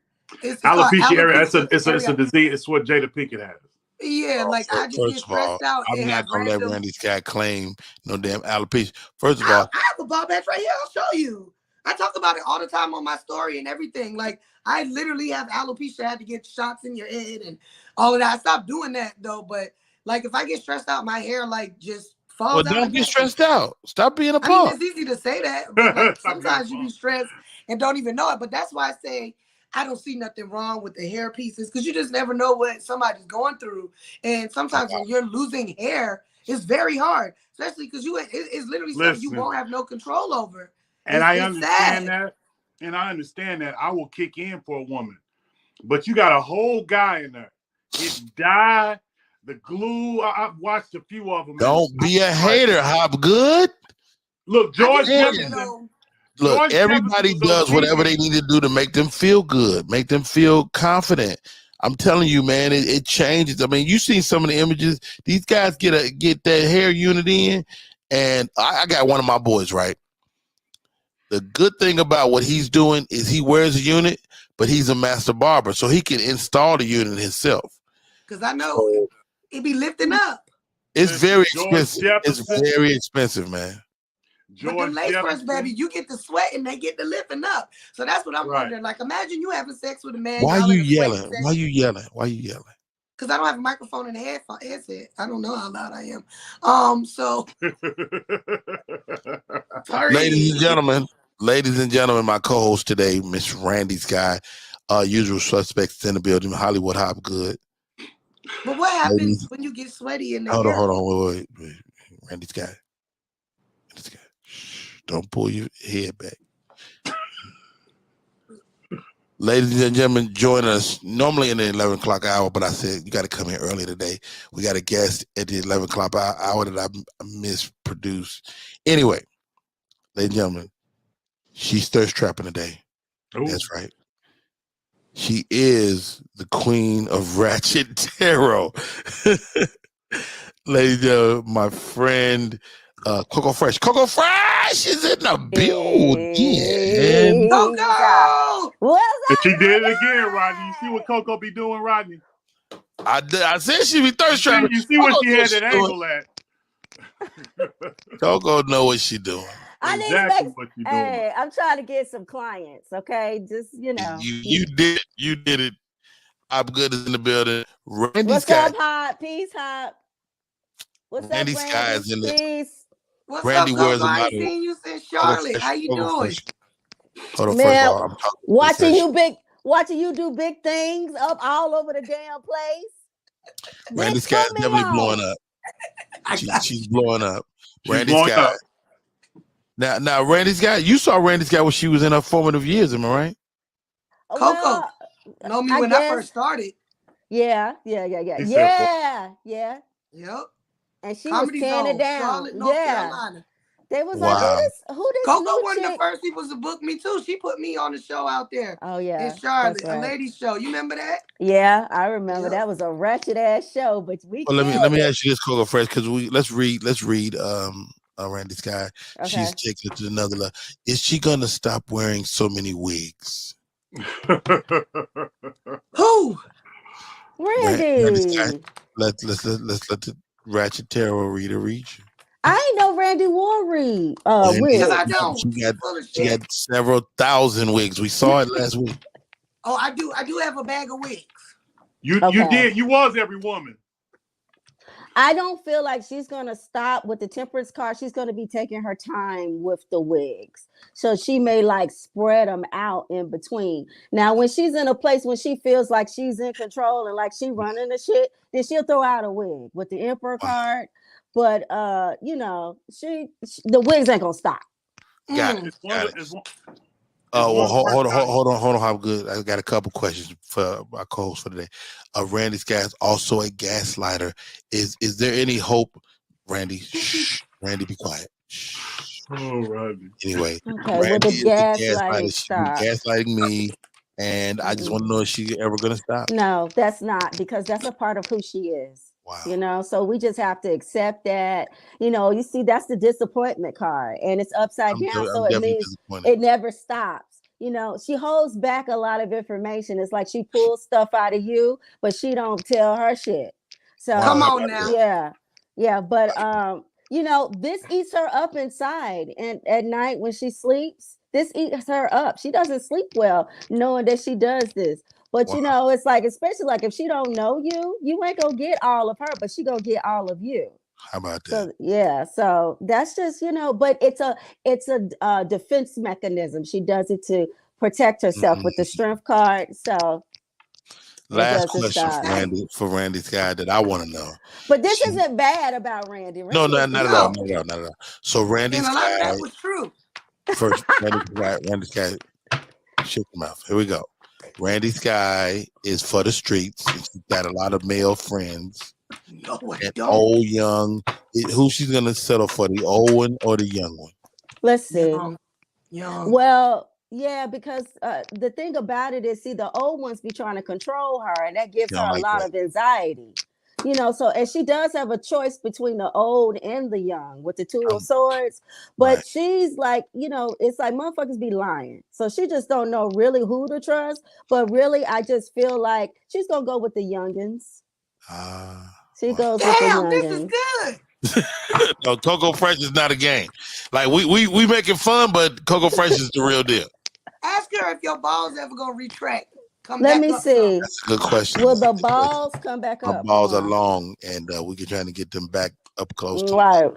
S3: It's called
S5: Alopecia area. It's a
S3: areata.
S5: disease. It's what Jada Pinkett has.
S3: Yeah, like I just get
S1: First of all,
S3: stressed out.
S1: I'm
S3: and
S1: not
S3: have
S1: gonna let
S3: random-
S1: Randy Skye claim no damn alopecia. First of
S3: I
S1: all,
S3: have a ball patch right here. I'll show you. I talk about it all the time on my story and everything. Like I literally have alopecia. I had to get shots in your head and all of that. I stopped doing that though. But like if I get stressed out, my hair like just falls
S1: well,
S3: out.
S1: don't get stressed out. Stop being a
S3: I mean,
S1: punk.
S3: it's easy to say that, but like,
S5: Stop being
S3: sometimes
S5: a
S3: you be
S5: punk.
S3: stressed and don't even know it. But that's why I say I don't see nothing wrong with the hair pieces because you just never know what somebody's going through. And sometimes when you're losing hair, it's very hard, especially because it's literally something you
S5: Listen.
S3: won't have no control over.
S5: And
S3: It's-
S5: I
S3: it's
S5: understand
S3: sad.
S5: that. And I understand that. I will kick in for a woman. But you got a whole guy in there. Getting dye, the glue. I've watched a few of them.
S1: Don't be a hater, Hop Good.
S5: Look, George
S3: I just
S1: Yeah.
S5: Jefferson.
S3: know-
S1: Look,
S5: George
S1: everybody
S5: Jefferson was
S1: does
S5: OG.
S1: whatever they need to do to make them feel good, make them feel confident. I'm telling you, man, it changes. I mean, you seen some of the images. These guys get that hair unit in, and I got one of my boys, right? The good thing about what he's doing is he wears a unit, but he's a master barber, so he can install the unit himself.
S3: Cause I know
S1: So
S3: it be lifting up.
S1: it's
S5: Listen,
S1: very
S5: George
S1: expensive. It's
S5: Jefferson.
S1: very expensive, man.
S3: But
S5: George
S3: the lace fronts,
S5: Jefferson.
S3: baby, you get the sweat and they get the lifting up. So that's what I'm
S5: Right.
S3: wondering. Like, imagine you having sex with a man.
S1: Why
S3: y'all
S1: you
S3: in a sweaty
S1: yelling?
S3: sex.
S1: Why you yelling? Why you yelling?
S3: Because I don't have a microphone in the headset. I don't know how loud I am. So sorry.
S1: Ladies and gentlemen, my co-host today, Miss Randi Skye, usual suspects in the building, Hollywood Hop Good.
S3: But what happens
S1: Ladies-
S3: when you get sweaty in the
S1: Hold
S3: hair?
S1: on, wait. Randy Skye. Shh, don't pull your head back. Ladies and gentlemen, join us normally in the 11 o'clock hour, but I said you got to come here early today. We got a guest at the 11 o'clock hour that I misproduced. Anyway, ladies and gentlemen, she's thirst trapping today.
S5: Ooh.
S1: That's right. She is the queen of ratchet tarot. Ladies and gentlemen, my friend Coco Fresh. Coco Fresh is in the building.
S3: Coco!
S6: What's
S5: And
S6: up?
S5: she did it again, Rodney. You see what Coco be doing, Rodney?
S1: I said she be thirst trapping.
S5: You see what
S1: Coco
S5: she
S1: know
S5: had
S1: what
S5: that
S1: she
S5: angle at.
S1: Coco know what she doing.
S6: I need
S5: Exactly
S6: to make.
S5: what you doing.
S6: Hey, I'm trying to get some clients. Okay, just
S1: You did it. I'm good in the building. Randy
S6: What's
S1: Skye.
S6: up, Hop? Peace, Hop. What's
S1: Randy
S6: up,
S1: Skye
S6: Randy?
S1: is in the-
S6: Peace.
S3: What's
S1: Randy
S3: up,
S1: wears
S3: Coco?
S1: a
S3: I
S1: lot
S3: ain't
S1: of-
S3: seen you since
S1: Coco
S3: Charlotte.
S1: Fresh,
S3: How you
S1: Coco
S3: doing?
S1: Fresh. Hold on,
S6: Man,
S1: first of all, I'm talking to
S6: Watching you do big things up all over the damn place.
S1: Randy
S6: Bitch,
S1: Skye's
S6: put me
S1: definitely
S6: on.
S1: blowing up. She's blowing up.
S5: She's
S1: Randy
S5: blowing
S1: Skye.
S5: up.
S1: Now, Randy Skye, you saw Randy Skye when she was in her formative years, am I right?
S3: Coco.
S6: Well,
S3: Know me
S6: I
S3: when I
S6: guess-
S3: first started.
S6: yeah.
S5: He said,
S6: Yeah.
S3: Yep.
S6: And she
S3: Comedy
S6: was tearing
S3: Zone,
S6: it down.
S3: Charlotte, North
S6: Yeah.
S3: Carolina.
S6: They was
S1: Wow.
S6: like, who this
S3: Coco
S6: new
S3: wasn't the
S6: chick?
S3: first people to book me too. She put me on the show out there
S6: Oh yeah,
S3: in Charlotte,
S6: that's right.
S3: a ladies show. You remember that?
S6: Yeah, I remember
S3: Yep.
S6: that was a wretched ass show, but we
S1: Well, let
S6: killed
S1: me
S6: it.
S1: ask you this, Coco Fresh, because let's read Randy Skye.
S6: Okay.
S1: She's taking it to another level. Is she gonna stop wearing so many wigs?
S3: Who?
S1: Randy
S6: Randy.
S1: Skye. Let's let the Ratchet Tarot reader read you.
S6: I ain't know Randy wore
S1: Wendy,
S6: wigs.
S3: Because I don't.
S1: she got
S3: Full of
S1: she
S3: shit.
S1: got several thousand wigs. We saw it last week.
S3: Oh, I do have a bag of wigs.
S5: You
S6: Okay.
S5: did. You was every woman.
S6: I don't feel like she's going to stop with the temperance card. She's going to be taking her time with the wigs. So she may like spread them out in between. Now, when she's in a place when she feels like she's in control and like she running the shit, then she'll throw out a wig with the emperor card. But you know, the wigs ain't gonna stop.
S1: Got
S3: Mm.
S1: it. Got it.
S5: It's one-
S1: Well,
S5: one
S1: hold on. How good? I got a couple questions for my co-host for today. Randy Skye is also a gaslighter. Is there any hope, Randy? Shh, Randy, be quiet. Shh.
S5: Oh, Rodney.
S1: Anyway,
S6: Okay,
S1: Randy
S6: with the
S1: is the
S6: gaslighting,
S1: gaslighter. She's been
S6: stop.
S1: gaslighting me, and I just want to know if she's ever gonna stop.
S6: No, that's not, because that's a part of who she is.
S1: Wow.
S6: You know, so we just have to accept that. You know, you see, that's the disappointment card, and it's upside down, so it means it never stops. You know, she holds back a lot of information. It's like she pulls stuff out of you, but she don't tell her shit. So
S3: Come on now.
S6: yeah. But you know, this eats her up inside, and at night when she sleeps, this eats her up. She doesn't sleep well knowing that she does this. But you know, it's like, especially like if she don't know you, you ain't gonna get all of her, but she gonna get all of you.
S1: How about that?
S6: So yeah, so that's just, you know, but it's a defense mechanism. She does it to protect herself with the strength card. So
S1: last question for Randy Skye that I want to know.
S6: But this isn't bad about Randy.
S1: No, not at all. So Randy
S3: And a lot of that was true.
S1: First, Randy Skye, shut your mouth. Here we go. Randy Skye is for the streets. She's got a lot of male friends.
S3: No,
S1: and old, young. Who she's gonna settle for, the old one or the young one?
S6: Let's see.
S3: Young.
S6: Well, yeah, because the thing about it is, see, the old ones be trying to control her, and that gives her a lot of anxiety. You know, so, and she does have a choice between the old and the young with the two of swords, but she's like, you know, it's like motherfuckers be lying. So she just don't know really who to trust, but really, I just feel like she's gonna go with the youngins. She goes with the youngins.
S3: This is good.
S1: No, Coco Fresh is not a game. Like we making fun, but Coco Fresh is the real deal.
S3: Ask her if your balls ever gonna retract.
S6: Let me see.
S1: That's a good question.
S6: Will the balls come back up?
S1: My balls are long, and we can trying to get them back up close to
S6: right.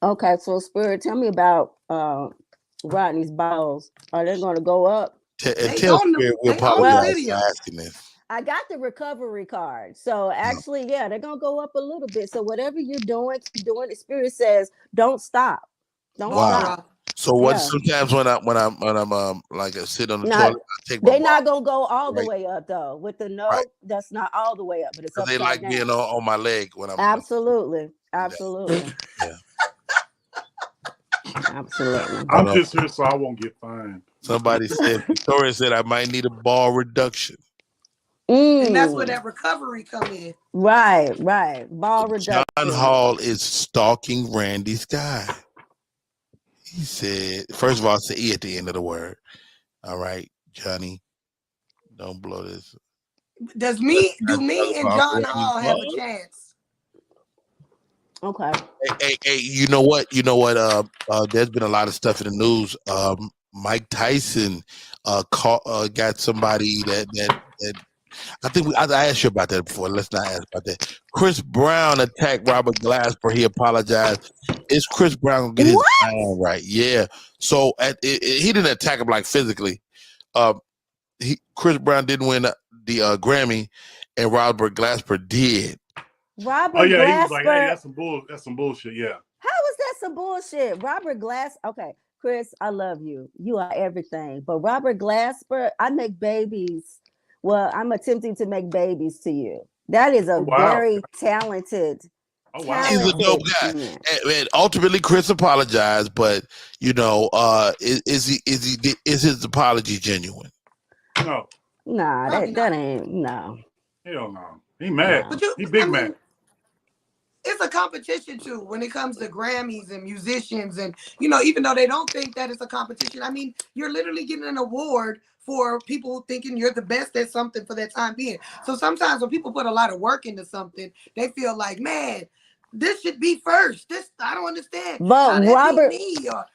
S6: Okay, so Spirit, tell me about Rodney's balls. Are they going to go up?
S1: Tell Spirit we apologize for asking this.
S6: I got the recovery card, so actually, yeah, they're gonna go up a little bit. So whatever you're doing, keep doing it. Spirit says, don't stop. Don't stop.
S1: So what? Sometimes when I'm like sit on the toilet, I take my
S6: they're not gonna go all the way up though. With the that's not all the way up, but it's
S1: they like
S6: down.
S1: being on my leg when I'm
S6: absolutely.
S1: Yeah.
S6: Absolutely.
S5: I'm just here so I won't get fined.
S1: Somebody said Victoria said I might need a ball reduction.
S3: And that's where that recovery come in.
S6: Right. Ball reduction.
S1: John Hall is stalking Randy Skye. He said, first of all, say E at the end of the word. All right, Johnny, don't blow this.
S3: Do me and John Hall have a chance?
S6: Okay.
S1: Hey, you know what? There's been a lot of stuff in the news. Mike Tyson got somebody that I think I asked you about that before. Let's not ask about that. Chris Brown attacked Robert Glasper. He apologized. Is Chris Brown gonna get his mind right? Yeah. So he didn't attack him like physically. Chris Brown didn't win the Grammy, and Robert Glasper did.
S6: Robert
S5: he
S6: Glasper,
S5: was like, "Hey, that's some bullshit." Yeah.
S6: How is that some bullshit? Robert Glasper. Okay, Chris, I love you. You are everything. But Robert Glasper, I make babies. Well, I'm attempting to make babies to you. That is a very talented.
S1: He's a dope guy. And ultimately, Chris apologized, but is his apology genuine?
S5: No.
S6: Nah, that ain't no.
S5: Hell no. He mad.
S3: But
S5: he big mad.
S3: It's a competition too when it comes to Grammys and musicians, and even though they don't think that it's a competition, I mean, you're literally getting an award for people thinking you're the best at something for that time being. So sometimes when people put a lot of work into something, they feel like, man, this should be first. This I don't understand.
S6: But Robert,
S3: me or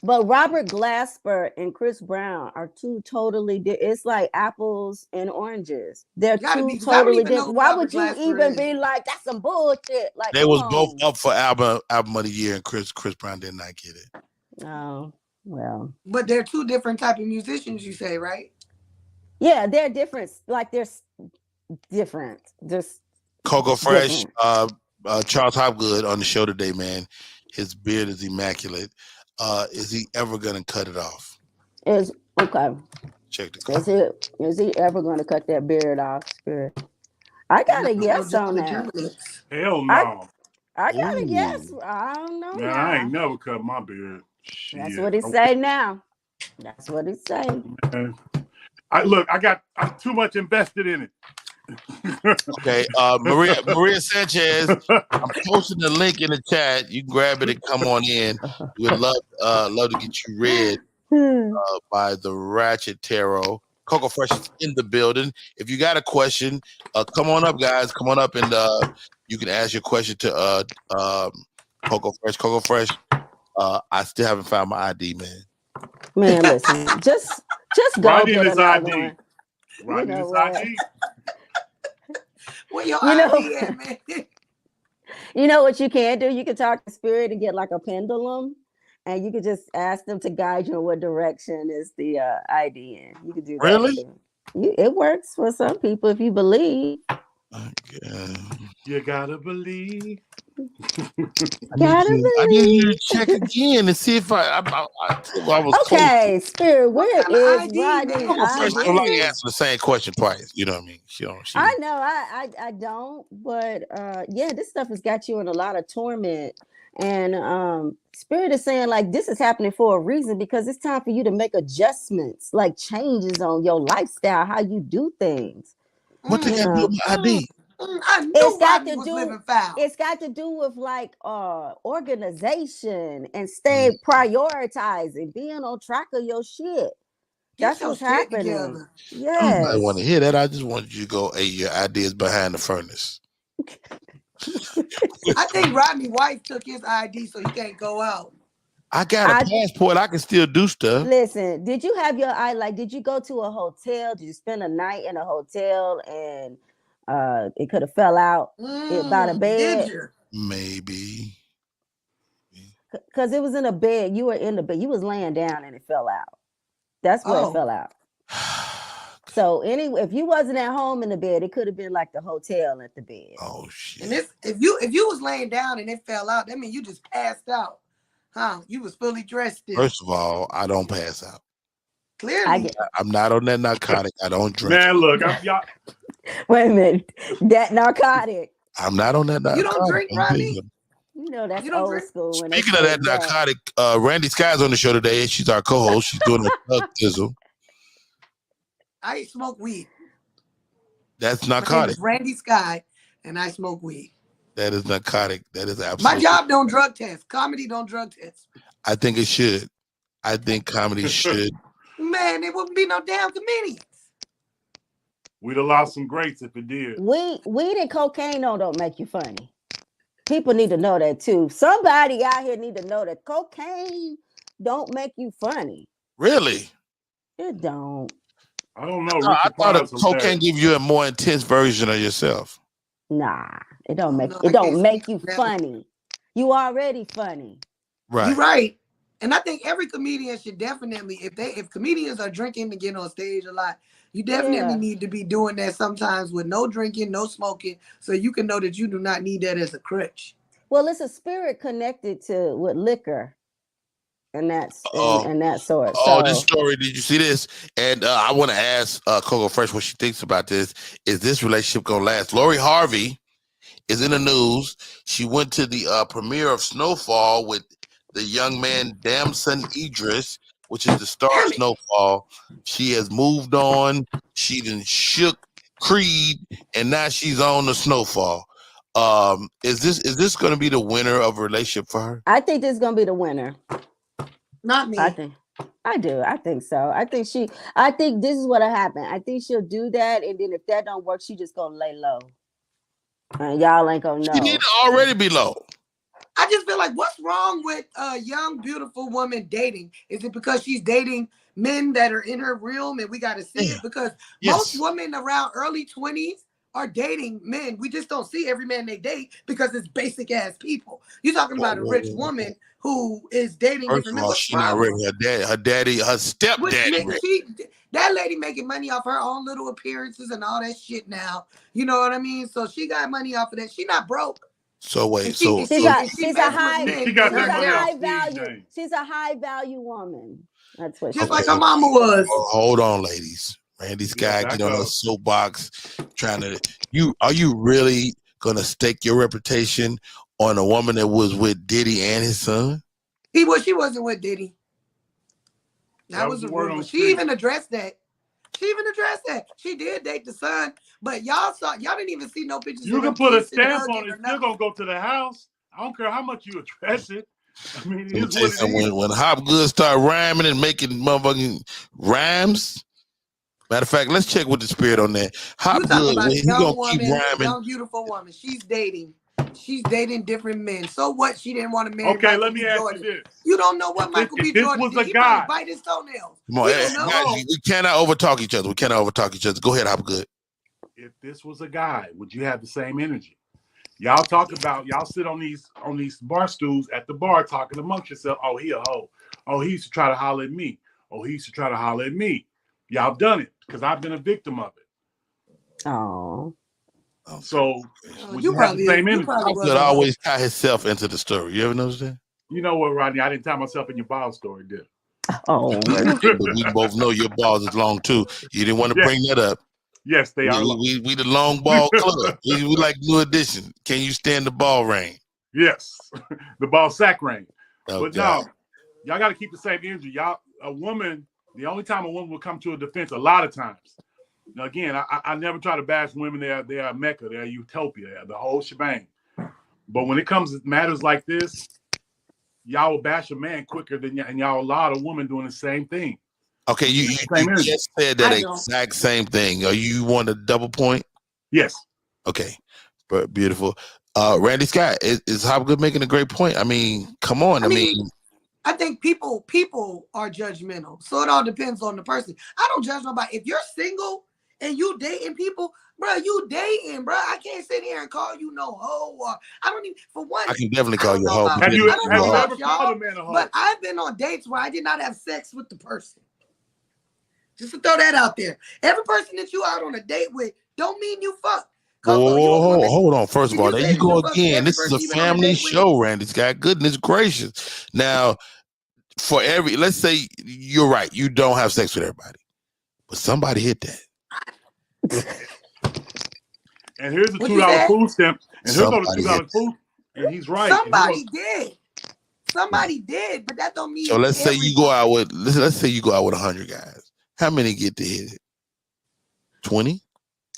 S6: but Robert Glasper and Chris Brown are two totally it's like apples and oranges. They're two totally different. Why would you even be like, that's some bullshit? Like,
S1: they was both up for album of the year, and Chris Brown did not get it.
S6: Oh, well.
S3: But they're two different type of musicians, you say, right?
S6: Yeah, they're different. Like they're different. Just
S1: Coco Fresh, Charles Hopgood on the show today, man. His beard is immaculate. Is he ever gonna cut it off?
S6: Is okay.
S1: Check the comment.
S6: Is he ever gonna cut that beard off? Spirit? I got a yes on that.
S5: Hell no.
S6: I got a yes. I don't know.
S5: Man, I ain't never cut my beard. Shit.
S6: That's what he say now. That's what he say.
S5: I got too much invested in it.
S1: Okay, Maria Sanchez, I'm posting the link in the chat. You can grab it and come on in. We'd love to get you read by the Ratchet Tarot. Coco Fresh is in the building. If you got a question, come on up, guys. Come on up and you can ask your question to Coco Fresh. Coco Fresh, I still haven't found my ID, man.
S6: Man, listen, just go
S5: right
S6: get
S5: his
S6: another
S5: ID.
S6: one.
S5: Right in his ID.
S3: Where your ID at, man?
S6: You know what you can do? You can talk to Spirit and get like a pendulum, and you could just ask them to guide you in what direction is the ID in. You could do that.
S1: Really?
S6: It works for some people if you believe.
S1: Okay.
S5: You gotta believe.
S1: I need you to check again and see if I was
S6: okay.
S1: Close.
S6: Spirit, where is Rodney?
S1: First, don't like answer the same question twice. You know what I mean?
S6: I know. I don't. But yeah, this stuff has got you in a lot of torment. And Spirit is saying like this is happening for a reason because it's time for you to make adjustments, like changes on your lifestyle, how you do things.
S1: What they got to do with my ID?
S6: It's got to do with like organization and stay prioritizing, being on track of your shit. That's what's happening. Yes.
S1: I want to hear that. I just wanted you to go, hey, your ID is behind the furnace.
S3: I think Rodney's wife took his ID so he can't go out.
S1: I got a passport. I can still do stuff.
S6: Listen, did you have your did you go to a hotel? Did you spend a night in a hotel and it could have fell out by the bed?
S3: Did you?
S1: Maybe.
S6: Because it was in a bed. You were in the bed. You was laying down and it fell out. That's where it fell out. So anyway, if you wasn't at home in the bed, it could have been like the hotel at the bed.
S1: Oh shit!
S3: And if you was laying down and it fell out, that means you just passed out, huh? You was fully dressed.
S1: First of all, I don't pass out.
S3: Clearly,
S1: I'm not on that narcotic. I don't drink.
S5: Man, look,
S6: wait a minute, that narcotic.
S1: I'm not on that narcotic.
S3: You don't drink, Randi?
S6: You know that's old school.
S1: Speaking of that narcotic, Randi Skye's on the show today. She's our co-host. She's doing a thug tizzle.
S3: I smoke weed.
S1: That's narcotic.
S3: Randi Skye, and I smoke weed.
S1: That is narcotic. That is absolutely.
S3: My job don't drug test. Comedy don't drug test.
S1: I think it should. I think comedy should.
S3: Man, it wouldn't be no damn comedians.
S5: We'd have lost some greats if it did.
S6: Weed and cocaine don't make you funny. People need to know that too. Somebody out here need to know that cocaine don't make you funny.
S1: Really?
S6: It don't.
S5: I don't know.
S1: I thought cocaine give you a more intense version of yourself.
S6: Nah, it don't make it don't make you funny. You already funny.
S1: Right.
S3: You're right. And I think every comedian should definitely, if comedians are drinking to get on stage a lot, you definitely need to be doing that sometimes with no drinking, no smoking, so you can know that you do not need that as a crutch.
S6: Well, it's a spirit connected to with liquor. And that's and that sort.
S1: Oh, this story, did you see this? And I want to ask Coco Fresh what she thinks about this. Is this relationship going to last? Lori Harvey is in the news. She went to the premiere of Snowfall with the young man Damson Idris, which is the star of Snowfall. She has moved on. She done shook Creed, and now she's on the Snowfall. Is this going to be the winner of a relationship for her?
S6: I think this is going to be the winner.
S3: Not me.
S6: I do. I think so. I think this is what'll happen. I think she'll do that, and then if that don't work, she just gonna lay low. And y'all ain't gonna know.
S1: She need to already be low.
S3: I just feel like, what's wrong with a young, beautiful woman dating? Is it because she's dating men that are in her realm and we got to see it? Because most women around early 20s are dating men. We just don't see every man they date because it's basic ass people. You're talking about a rich woman who is dating
S1: First of all, she not rich. Her stepdaddy rich.
S3: That lady making money off her own little appearances and all that shit now. You know what I mean? So she got money off of that. She not broke.
S1: So wait,
S6: she's a high value woman. That's what
S3: just like her mama was.
S1: Oh, hold on, ladies. Randy Skye get on a soapbox trying to are you really gonna stake your reputation on a woman that was with Diddy and his son?
S3: She wasn't with Diddy. That was a rumor. She even addressed that. She did date the son, but y'all didn't even see no pictures.
S5: You can put a stamp on it, it's still gonna go to the house. I don't care how much you address it. I mean, it is what it is.
S1: When Hopgood start rhyming and making motherfucking rhymes. Matter of fact, let's check with the spirit on that. Hopgood, he's gonna keep rhyming.
S3: Young, beautiful woman. She's dating different men. So what? She didn't want to marry.
S5: Okay, let me ask you this.
S3: You don't know what Michael B. Jordan did. He probably bite his toenails.
S1: Come on, guys, we cannot overtalk each other. Go ahead, Hopgood.
S5: If this was a guy, would you have the same energy? Y'all sit on these bar stools at the bar talking amongst yourself. Oh, he a hoe. Oh, he used to try to holler at me. Oh, he used to try to holler at me. Y'all done it because I've been a victim of it.
S6: Oh.
S5: So would you have the same energy?
S1: Hopgood always tie himself into the story. You ever notice that?
S5: You know what, Rodney? I didn't tie myself in your ball story, did I?
S6: Oh.
S1: We both know your balls is long too. You didn't want to bring that up.
S5: Yes, they are.
S1: We the long ball club. we like New Edition. Can you stand the ball rain?
S5: Yes, the ball sack rain.
S1: Oh,
S5: but no, y'all got to keep the same energy. The only time a woman will come to a defense, a lot of times. Now, again, I never try to bash women. They are Mecca. They are utopia. They are the whole shebang. But when it comes to matters like this, y'all will bash a man quicker than y'all. And y'all allow a woman doing the same thing.
S1: Okay, you just said that exact same thing. Are you want a double point?
S5: Yes.
S1: Okay, but beautiful. Randy Skye, is Hopgood making a great point? I mean, come on. I mean,
S3: I think people are judgmental, so it all depends on the person. I don't judge nobody. If you're single and you dating people, bro, you dating, bro. I can't sit here and call you no hoe. Or I don't even. For one,
S1: I can definitely call you a hoe.
S5: Have you ever called a man a hoe?
S3: But I've been on dates where I did not have sex with the person. Just to throw that out there. Every person that you out on a date with don't mean you fuck.
S1: Hold on. First of all, there you go again. This is a family show, Randy Skye. Goodness gracious. Now, let's say you're right. You don't have sex with everybody. But somebody hit that.
S5: And here's a $2 food stamp. And here's a $2 food. And he's right.
S3: Somebody did, but that don't mean.
S1: So let's say you go out with 100 guys. How many get to hit it? 20?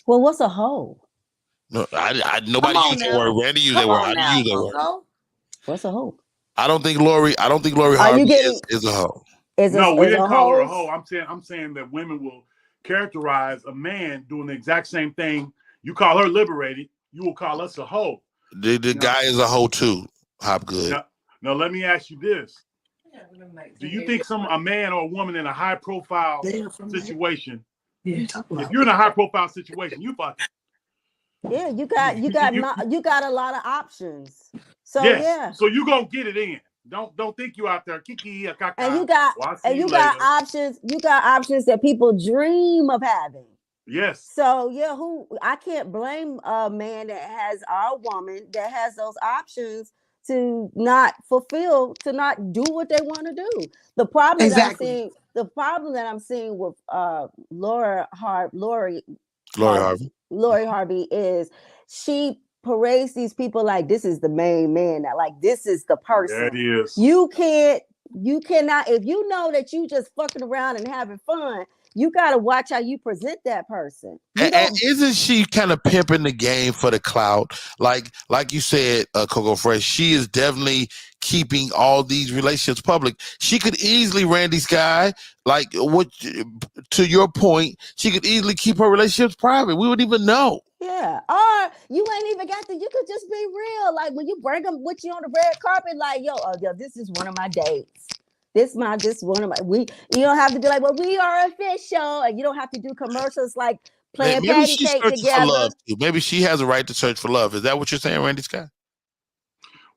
S6: Well, what's a hoe?
S1: No, nobody use that word. Randy used that word. I didn't use that word.
S6: What's a hoe?
S1: I don't think Lori Harvey is a hoe.
S5: We didn't call her a hoe. I'm saying that women will characterize a man doing the exact same thing. You call her liberated. You will call us a hoe.
S1: The guy is a hoe too. Hopgood.
S5: Now let me ask you this. Do you think a man or a woman in a high profile situation, if you're in a high profile situation, you fuck?
S6: Yeah, you got a lot of options. So
S5: So you gonna get it in. Don't think you out there kiki.
S6: And you got options. You got options that people dream of having.
S5: Yes.
S6: So I can't blame a man that has or a woman that has those options to not do what they want to do. The problem that I'm seeing with Lori Harvey is she parades these people like this is the main man, that like this is the person.
S5: That is.
S6: You cannot, if you know that you just fucking around and having fun, you got to watch how you present that person.
S1: And isn't she kind of pimping the game for the clout? Like you said, Coco Fresh, she is definitely keeping all these relationships public. She could easily, Randy Skye, to your point, she could easily keep her relationships private. We wouldn't even know.
S6: Yeah. Or you ain't even got to, you could just be real. Like when you bring them with you on the red carpet, like, yo, this is one of my dates. This one of my, you don't have to be like, well, we are official. And you don't have to do commercials like playing
S1: Maybe
S6: patty
S1: she's
S6: cake
S1: searching for
S6: together.
S1: love too. Maybe she has a right to search for love. Is that what you're saying, Randy Skye?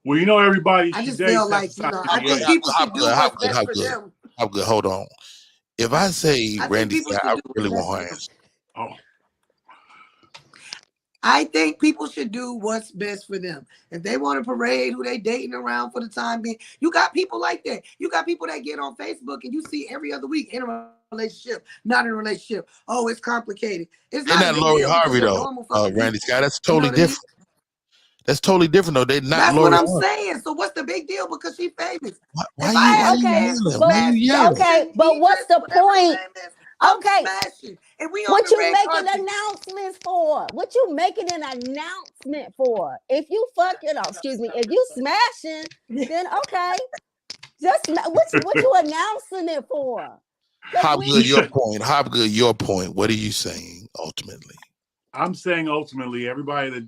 S5: Well, you know, everybody.
S3: I just feel like, I think people should do what's best for them.
S1: I'm good. Hold on. If I say Randy Skye, I really want her answer.
S5: Oh.
S3: I think people should do what's best for them. If they want to parade who they dating around for the time being, you got people like that. You got people that get on Facebook and you see every other week in a relationship, not in a relationship. Oh, it's complicated. It's not.
S1: They're not Lori Harvey though, Randy Skye. That's totally different. That's totally different though. They're not.
S3: That's
S1: Lori
S3: what I'm
S1: Harvey.
S3: saying. So what's the big deal? Because she's famous.
S1: Why you yelling?
S6: Okay, but what's the point? Okay,
S3: and we
S6: what you making announcements for? What you making an announcement for? If you if you smashing, then okay. Just what you announcing it for?
S1: Hobgood, your point. Hobgood, your point. What are you saying ultimately?
S5: I'm saying ultimately, everybody that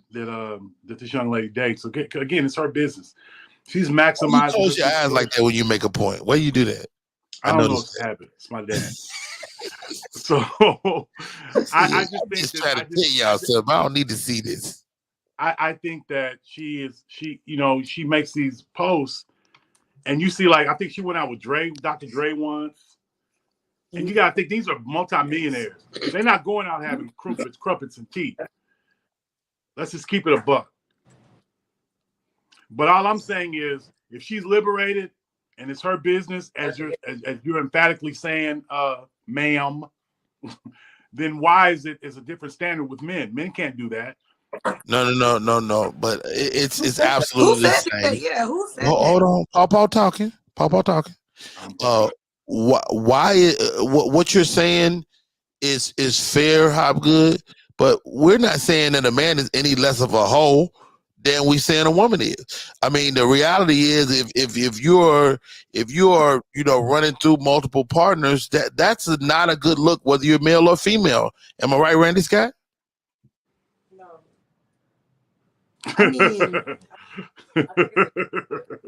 S5: this young lady dates. Okay, again, it's her business. She's maximizing.
S1: You close your eyes like that when you make a point. Why you do that?
S5: I don't know it's a habit. It's my dad. So I just
S1: try to tell y'all something. I don't need to see this.
S5: I think that she makes these posts, and you see, like, I think she went out with Dr. Dre once, and you gotta think these are multimillionaires. They're not going out having crumpets, and tea. Let's just keep it a buck. But all I'm saying is, if she's liberated and it's her business, as you're emphatically saying, ma'am, then why is it a different standard with men? Men can't do that.
S1: No. But it's absolutely the same.
S3: Yeah, who said
S1: hold on. Paw talking. Why? What you're saying is fair, Hobgood. But we're not saying that a man is any less of a hoe than we saying a woman is. I mean, the reality is, if you're running through multiple partners, that's not a good look, whether you're male or female. Am I right, Randy Skye?
S3: No. I mean,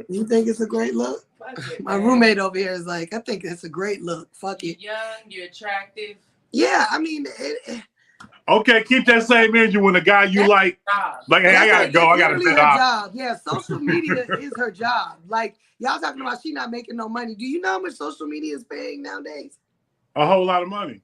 S3: you think it's a great look? My roommate over here is like, I think it's a great look. Fuck it.
S7: Young, you're attractive.
S3: Yeah, I mean,
S5: okay, keep that same energy when the guy you like, hey, I gotta go. I gotta set up.
S3: Job. Yeah, social media is her job. Like, y'all talking about she not making no money. Do you know how much social media is paying nowadays?
S5: A whole lot of money.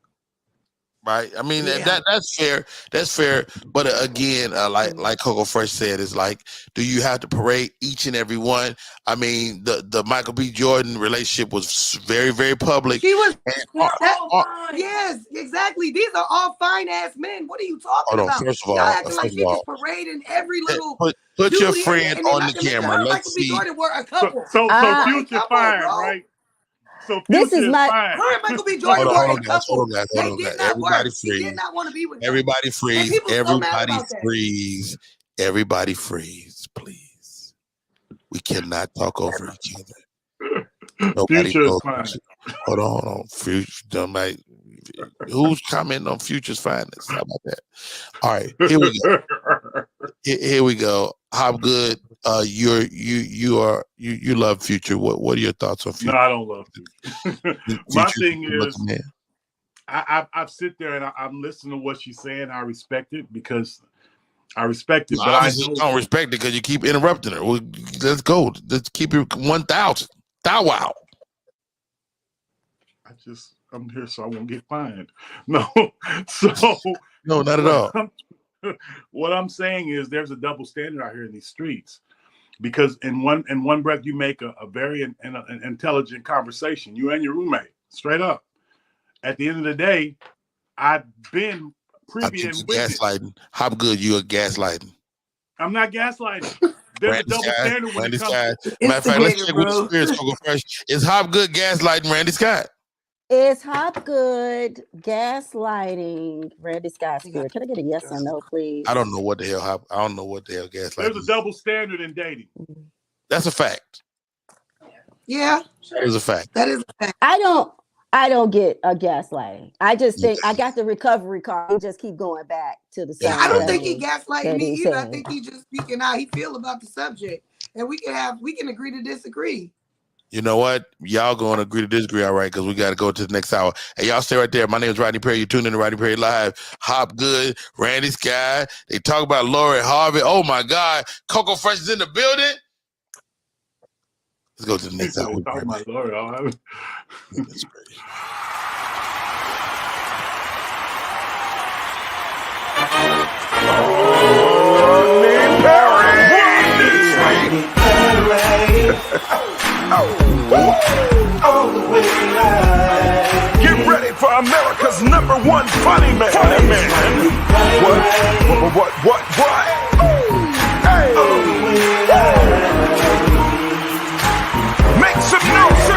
S1: Right. I mean, that's fair. That's fair. But again, like Coco Fresh said, is like, do you have to parade each and every one? I mean, the Michael B. Jordan relationship was very, very public.
S3: She was. Yes, exactly. These are all fine ass men. What are you talking about?
S1: First of all,
S3: y'all acting like she just parading every little.
S1: Put your friend on the camera. Let's see.
S3: Michael B. Jordan were a couple.
S5: So Future fine, right? So
S6: this is my
S5: fine.
S3: Her and Michael B. Jordan were a couple.
S1: Hold on, everybody freeze.
S3: He did not want to be with
S1: everybody freeze. Everybody freeze. Everybody freeze, please. We cannot talk over each other. Nobody
S5: Future is fine.
S1: Hold on. Future, who's commenting on Future's fineness? How about that? All right, here we go. Here we go. Hobgood, you love Future. What are your thoughts on Future?
S5: No, I don't love Future. My thing is, I sit there and I'm listening to what she's saying. I respect it because I respect it.
S1: No,
S5: but
S1: I don't respect it because you keep interrupting her. Well, let's go. Let's keep it 1,000. Wow.
S5: I'm here so I won't get fined. No. So
S1: no, not at all.
S5: What I'm saying is there's a double standard out here in these streets, because in one breath you make a very an intelligent conversation, you and your roommate, straight up. At the end of the day, I've been privy and witness.
S1: Gaslighting. How good you are gaslighting?
S5: I'm not gaslighting. There's a double standard when it comes to
S1: matter of fact, let's check with the spirits. Fresh. Is Hobgood gaslighting Randy Skye?
S6: Is Hobgood gaslighting Randy Skye spirit? Can I get a yes or no, please?
S1: I don't know what the hell. I don't know what the hell gaslighting.
S5: There's a double standard in dating.
S1: That's a fact.
S3: Yeah,
S1: that is a fact.
S3: That is a fact.
S6: I don't. I don't get a gaslighting. I just think I got the recovery card. We just keep going back to the same.
S3: I don't think he
S6: level
S3: gaslighting
S6: that
S3: me
S6: he's
S3: either. I
S6: saying.
S3: think he just speaking how he feel about the subject, and we can agree to disagree.
S1: You know what? Y'all going to agree to disagree, all right? Because we got to go to the next hour. Hey, y'all stay right there. My name is Rodney Perry. You're tuned in to Rodney Perry Live. Hop Good, Randi, Skye. They talk about Lori Harvey. Oh my God, Coco Fresh is in the building. Let's go to the next hour.
S5: Talking about Lori.
S1: That's crazy.
S2: Get ready for America's #1 funny man. What? Hey. Make some noise.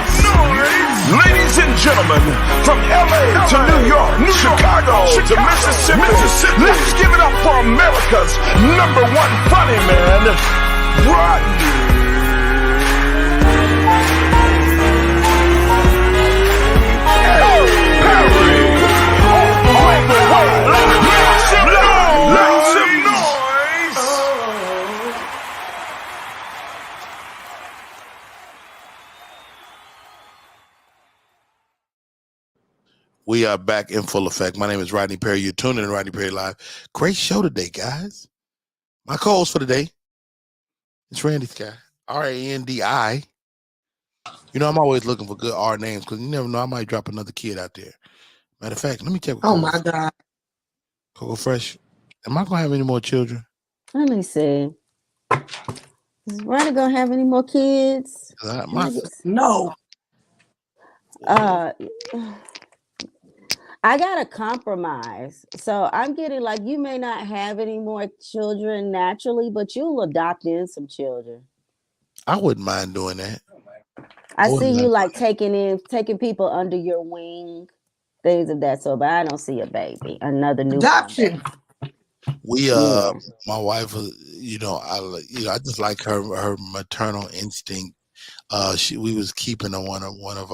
S2: Ladies and gentlemen, from LA to New York, Chicago to Mississippi, let's give it up for America's #1 funny man, Randi.
S1: We are back in full effect. My name is Rodney Perry. You're tuning in to Rodney Perry Live. Great show today, guys. My co-host for today is Randi, Skye. R-A-N-D-I. You know, I'm always looking for good R names because you never know. I might drop another kid out there. Matter of fact, let me check.
S3: Oh my God.
S1: Coco Fresh. Am I going to have any more children?
S6: Let me see. Is Ronnie gonna have any more kids?
S3: No.
S6: I gotta compromise. So I'm getting like you may not have any more children naturally, but you'll adopt in some children.
S1: I wouldn't mind doing that.
S6: I see you like taking people under your wing, things of that sort, but I don't see a baby, another new
S3: adoption.
S1: We my wife, I just like her maternal instinct. We was keeping one of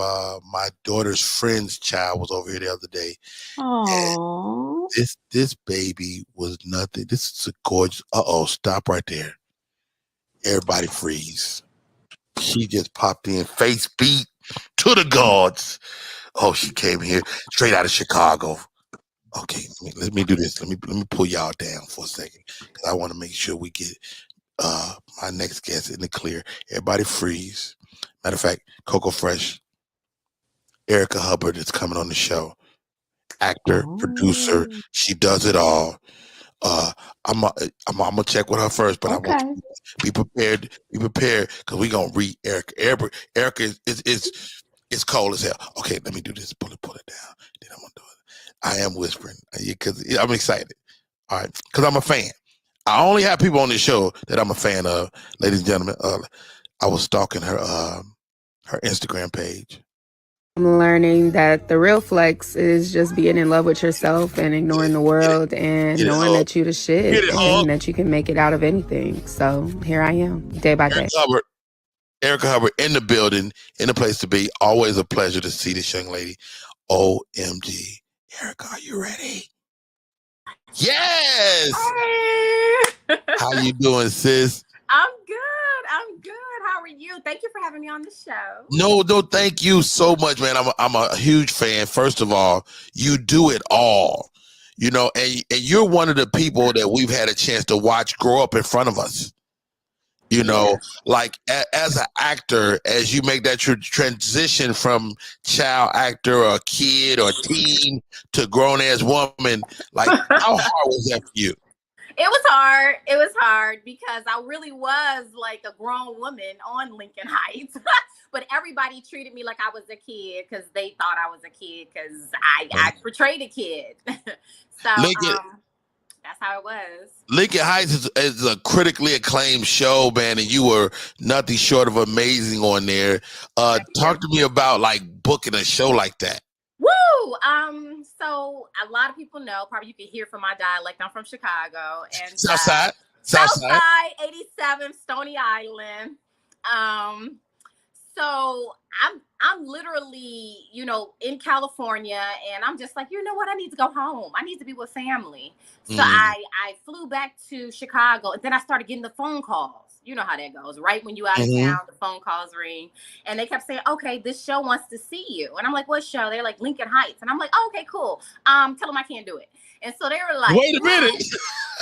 S1: my daughter's friend's child was over here the other day.
S6: Oh,
S1: this baby was nothing. This is a gorgeous. Stop right there. Everybody freeze. She just popped in, face beat to the gods. Oh, she came here straight out of Chicago. Okay, let me do this. Let me pull y'all down for a second because I want to make sure we get my next guest in the clear. Everybody freeze. Matter of fact, Coco Fresh, Erica Hubbard is coming on the show. Actor, producer, she does it all. I'm gonna check with her first, but I want you to be prepared. Be prepared because we're gonna read Erica. Erica is cold as hell. Okay, let me do this. Pull it down. Then I'm gonna do it. I am whispering because I'm excited. All right, because I'm a fan. I only have people on this show that I'm a fan of, ladies and gentlemen. I was stalking her Instagram page.
S7: I'm learning that the real flex is just being in love with yourself and ignoring the world and knowing that you the shit and that you can make it out of anything. So here I am, day by day.
S1: Erica Hubbard in the building, in the place to be. Always a pleasure to see this young lady. OMG. Erica, are you ready? Yes! How you doing, sis?
S8: I'm good. How are you? Thank you for having me on the show.
S1: No, thank you so much, man. I'm a huge fan. First of all, you do it all, and you're one of the people that we've had a chance to watch grow up in front of us. Like as an actor, as you make that transition from child actor or kid or teen to grown ass woman, like how hard was that for you?
S8: It was hard because I really was like a grown woman on Lincoln Heights, but everybody treated me like I was a kid because they thought I was a kid because I portrayed a kid. So that's how it was.
S1: Lincoln Heights is a critically acclaimed show, man, and you were nothing short of amazing on there. Talk to me about like booking a show like that.
S8: Woo! So a lot of people know, probably you can hear from my dialect, I'm from Chicago. And Southside, 87th, Stony Island. So I'm literally, in California, and I'm just like, you know what? I need to go home. I need to be with family. So I flew back to Chicago, and then I started getting the phone calls. You know how that goes, right? When you out of town, the phone calls ring, and they kept saying, "Okay, this show wants to see you," and I'm like, "What show?" They're like, "Lincoln Heights," and I'm like, "Oh, okay, cool. Tell them I can't do it." And so they were like,
S1: "Wait a minute."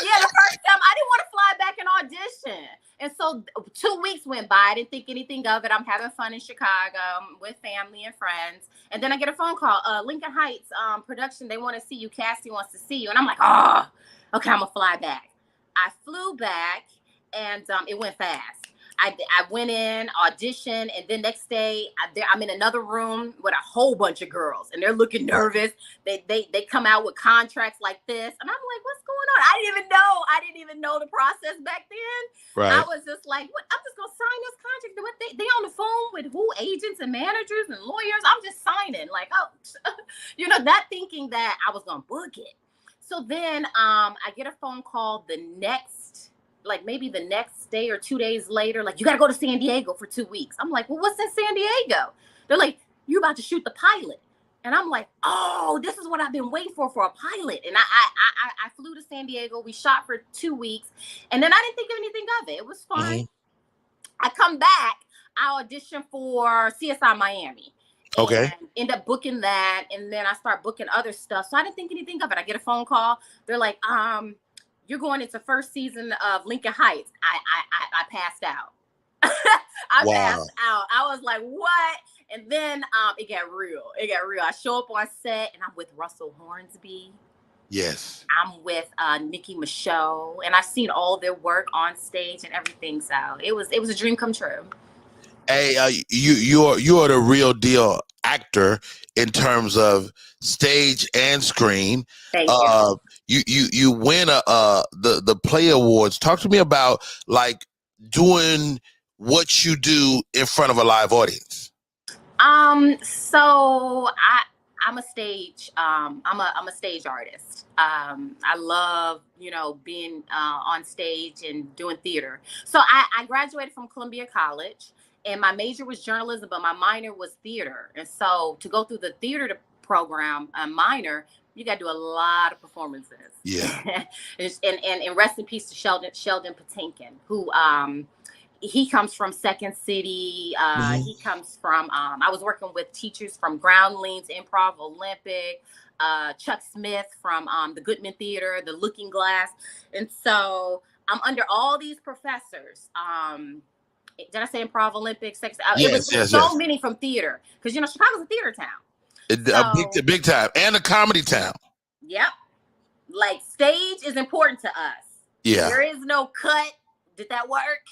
S8: Yeah, the first time I didn't want to fly back and audition. And so 2 weeks went by. I didn't think anything of it. I'm having fun in Chicago with family and friends. And then I get a phone call, Lincoln Heights production. They want to see you. Cassie wants to see you. And I'm like, oh, okay, I'm going to fly back. I flew back, and it went fast. I went in, auditioned, and then next day I'm in another room with a whole bunch of girls, and they're looking nervous. They come out with contracts like this, and I'm like, what's going on? I didn't even know the process back then.
S1: Right.
S8: I was just like, what? I'm just gonna sign this contract. What they on the phone with who? Agents and managers and lawyers. I'm just signing, like, oh, not thinking that I was gonna book it. So then I get a phone call maybe the next day or 2 days later, like, you got to go to San Diego for 2 weeks. I'm like, well, what's in San Diego? They're like, you about to shoot the pilot. And I'm like, oh, this is what I've been waiting for a pilot. And I flew to San Diego. We shot for 2 weeks. And then I didn't think of anything of it. It was fun. I come back. I auditioned for CSI Miami.
S1: Okay.
S8: And end up booking that. And then I start booking other stuff. So I didn't think anything of it. I get a phone call. They're like, you're going into first season of Lincoln Heights. I passed out. Passed out. I was like, what? And then it got real. I show up on set, and I'm with Russell Hornsby.
S1: Yes.
S8: I'm with Nikki Michaud, and I've seen all their work on stage and everything. So it was a dream come true.
S1: Hey, you are the real deal actor in terms of stage and screen.
S8: Thank you.
S1: You win the Play Awards. Talk to me about like doing what you do in front of a live audience.
S8: So I'm a stage I'm a stage artist. I love being on stage and doing theater. So I graduated from Columbia College, and my major was journalism, but my minor was theater. And so to go through the theater program, minor, you got to do a lot of performances.
S1: Yeah.
S8: and rest in peace to Sheldon Patinkin, who he comes from Second City. He comes from I was working with teachers from Groundlings, Improv Olympic, Chuck Smith from the Goodman Theater, the Looking Glass. And so I'm under all these professors. Did I say Improv Olympic? Yes. Many from theater, because Chicago's a theater town.
S1: A big time, and a comedy town.
S8: Yep. Like, stage is important to us.
S1: Yeah.
S8: There is no cut. Did that work?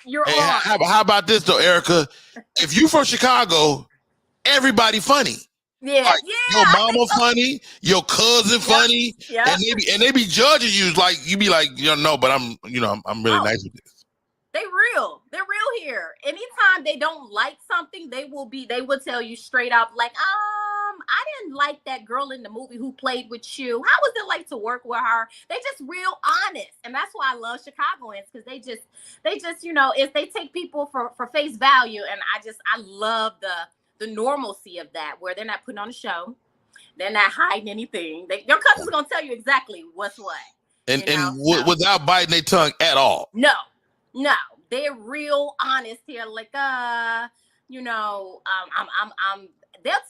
S8: You're on.
S1: How about this though, Erica? If you from Chicago, everybody funny.
S8: Yeah.
S1: Like, your mama funny, your cousin funny, and they be judging you like you be like, no, but I'm really nice with this.
S8: They're real here. Anytime they don't like something, they will tell you straight up, like, I didn't like that girl in the movie who played with you. How was it like to work with her? They just real honest. And that's why I love Chicagoans, because they just, if they take people for face value. And I love the normalcy of that, where they're not putting on a show. They're not hiding anything. Your cousin's going to tell you exactly what's what.
S1: And without biting their tongue at all.
S8: No, they're real honest here. Like, they'll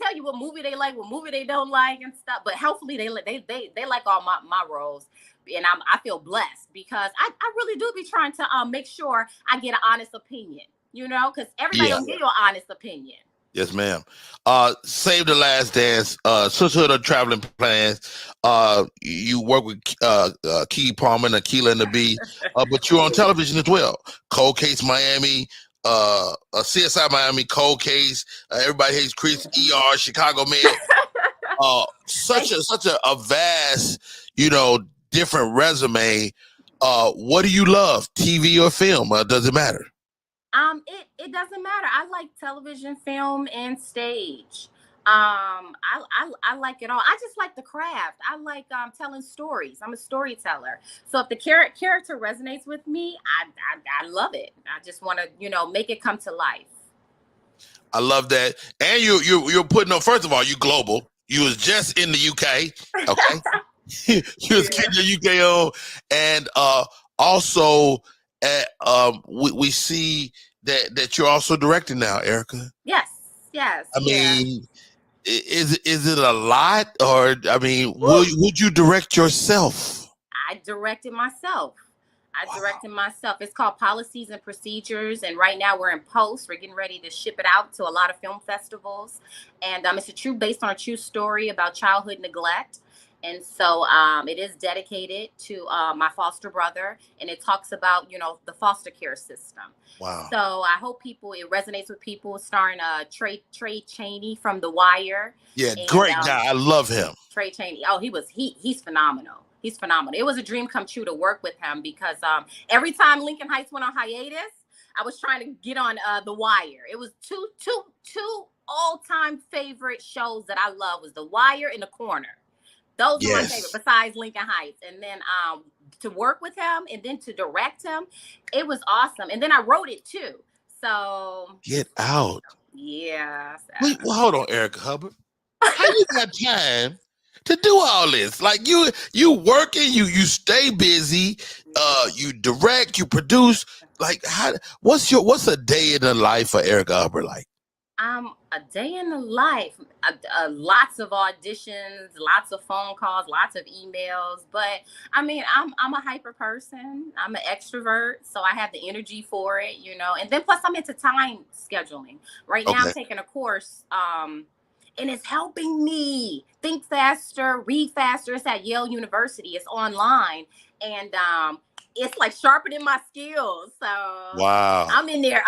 S8: tell you what movie they like, what movie they don't like, and stuff. But hopefully they like all my roles, and I feel blessed, because I really do be trying to make sure I get an honest opinion, because everybody don't give you an honest opinion.
S1: Yes, ma'am. Save the Last Dance, Sisterhood of Traveling Plans. You work with Key Palmer and Akilah and the Bee, but you're on television as well. Cold Case Miami, CSI Miami, Cold Case, Everybody Hates Chris, ER, Chicago Med. Such a vast, different resume. What do you love, TV or film? Does it matter?
S8: It doesn't matter. I like television, film, and stage. I like it all. I just like the craft. I like telling stories. I'm a storyteller. So if the character resonates with me, I love it. I just want to, make it come to life.
S1: I love that. And you're putting on. First of all, you global. You was just in the UK. Okay, you was getting the UK on, and also we see that you're also directing now, Erica.
S8: Yes.
S1: I mean, is it a lot, or I mean, would you direct yourself?
S8: I directed myself. It's called Policies and Procedures, and right now we're in post. We're getting ready to ship it out to a lot of film festivals, and it's based on a true story about childhood neglect. And so it is dedicated to my foster brother, and it talks about, the foster care system.
S1: Wow.
S8: So I hope it resonates with people. Starring Trey Chaney from The Wire.
S1: Yeah, great guy. I love him.
S8: Trey Chaney. Oh, he's phenomenal. He's phenomenal. It was a dream come true to work with him because every time Lincoln Heights went on hiatus, I was trying to get on The Wire. It was two all-time favorite shows that I love was The Wire and The Corner. Those are my favorite, besides Lincoln Heights. And then to work with him and then to direct him, it was awesome. And then I wrote it too. So
S1: get out.
S8: Yeah.
S1: Wait, well, hold on, Erica Hubbard. How you got time to do all this? Like you working, you stay busy, you direct, you produce. Like what's a day in the life for Erica Hubbard like?
S8: A day in the life, lots of auditions, lots of phone calls, lots of emails. But I mean, I'm a hyper person. I'm an extrovert, so I have the energy for it, And then plus, I'm into time scheduling. Right now, I'm taking a course, and it's helping me think faster, read faster. It's at Yale University. It's online, and it's like sharpening my skills. So
S1: wow,
S8: I'm in there.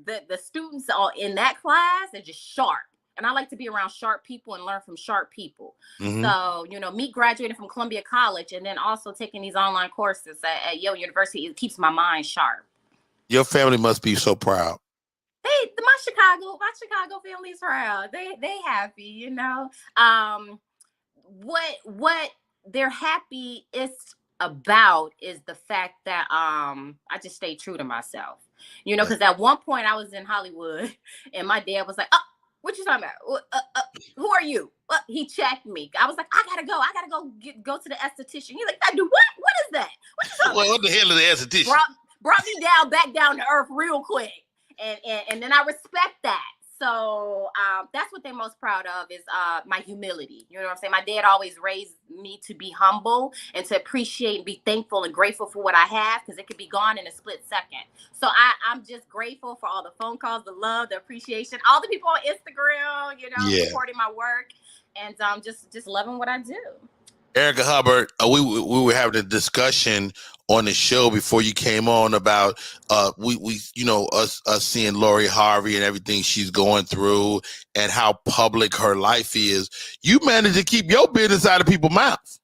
S8: That the students are in that class are just sharp, and I like to be around sharp people and learn from sharp people. Mm-hmm. So me graduating from Columbia College and then also taking these online courses at Yale University, it keeps my mind sharp. Your
S1: family must be so proud.
S8: Hey, my Chicago family is proud. They happy, What they're happy is about is the fact that I just stay true to myself, because at one point I was in Hollywood and my dad was like, "Oh, what you talking about? Who are you?" Well, he checked me. I was like, I gotta go to the esthetician. He's like, "Do what? What is that? What you talking about?"
S1: What the hell is the esthetician?
S8: Brought me back down to earth real quick, and then I respect that. So that's what they're most proud of is my humility. You know what I'm saying? My dad always raised me to be humble and to appreciate and be thankful and grateful for what I have because it could be gone in a split second. So I'm just grateful for all the phone calls, the love, the appreciation, all the people on Instagram, supporting my work, and just loving what I do.
S1: Erica Hubbard, we were having a discussion on the show before you came on about us seeing Lori Harvey and everything she's going through and how public her life is. You managed to keep your business out of people's mouths.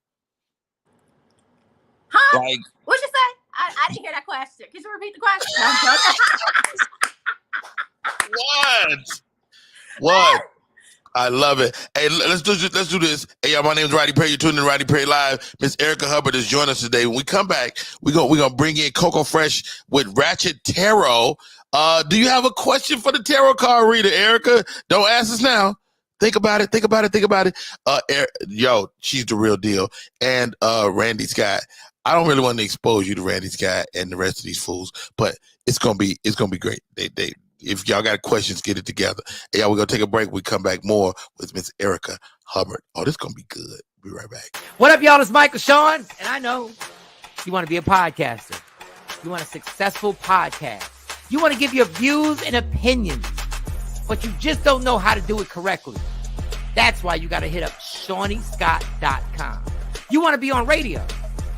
S8: Huh? Like, what'd you say? I didn't hear that question. Can you repeat the question?
S1: What? I love it. Hey, let's do this. Hey, y'all, my name is Randi Perry. You're tuning in to Randi Perry Live. Miss Erica Hubbard is joining us today. When we come back, we're gonna bring in Coco Fresh with Ratchet Tarot. Do you have a question for the tarot card reader, Erica? Don't ask us now. Think about it. Yo, she's the real deal. And Randy Skye. I don't really want to expose you to Randy Skye and the rest of these fools, but it's gonna be great. If y'all got questions, get it together. Hey, y'all, we're going to take a break. We come back more with Miss Erica Hubbard. Oh, this is going to be good. Be right back.
S4: What up, y'all? It's Michael Sean, and I know you want to be a podcaster. You want a successful podcast. You want to give your views and opinions, but you just don't know how to do it correctly. That's why you got to hit up ShawneeScott.com. You want to be on radio,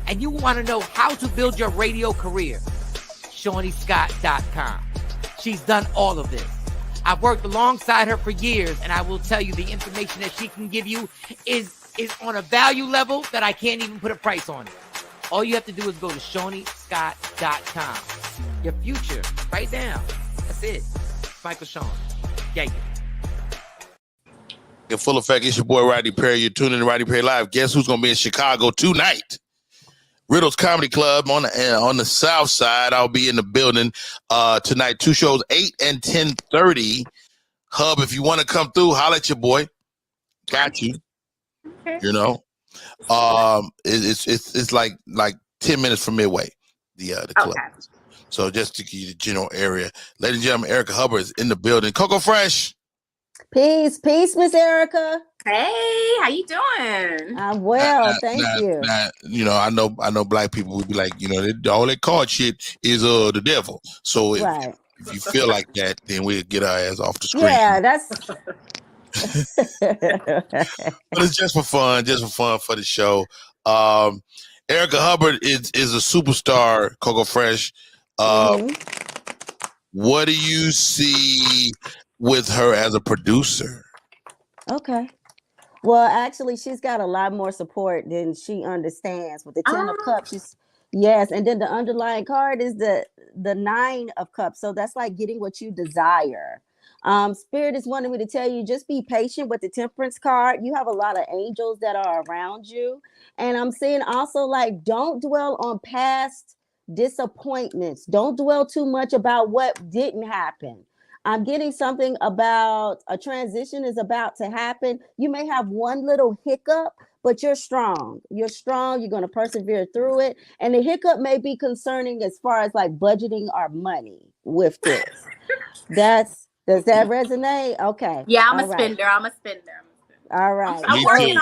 S4: and you want to know how to build your radio career. ShawneeScott.com. She's done all of this. I've worked alongside her for years, and I will tell you the information that she can give you is on a value level that I can't even put a price on it. All you have to do is go to ShawneeScott.com. Your future, right now. That's it. Michael Sean. Yeah.
S1: In full effect, it's your boy Randi Perry. You're tuning in to Randi Perry Live. Guess who's going to be in Chicago tonight? Riddle's Comedy Club on the South Side. I'll be in the building tonight. 2 shows, 8 and 10:30. Hub, if you want to come through, holler at your boy. Got you.
S8: Okay.
S1: You know, it's like 10 minutes from Midway, the club.
S8: Okay.
S1: So just to give you the general area, ladies and gentlemen, Erica Hubbard is in the building. Coco Fresh.
S6: Peace, Miss Erica.
S8: Hey, how you doing?
S6: I'm well, thank you.
S1: You know, I know black people would be like, you know, all that card shit is the devil. So if you feel like that, then we'll get our ass off the screen.
S6: Yeah, that's
S1: but it's just for fun for the show. Erica Hubbard is a superstar, Coco Fresh. What do you see with her as a producer?
S6: Okay. Well, actually, she's got a lot more support than she understands. With the 10 of Cups, yes, and then the underlying card is the 9 of Cups. So that's like getting what you desire. Spirit is wanting me to tell you, just be patient with the Temperance card. You have a lot of angels that are around you. And I'm seeing also, like, don't dwell on past disappointments. Don't dwell too much about what didn't happen. I'm getting something about a transition is about to happen. You may have one little hiccup, but you're strong. You're strong. You're going to persevere through it. And the hiccup may be concerning as far as like budgeting our money with this. Does that resonate? Okay.
S8: Yeah, I'm a spender.
S6: All right.
S8: I'm working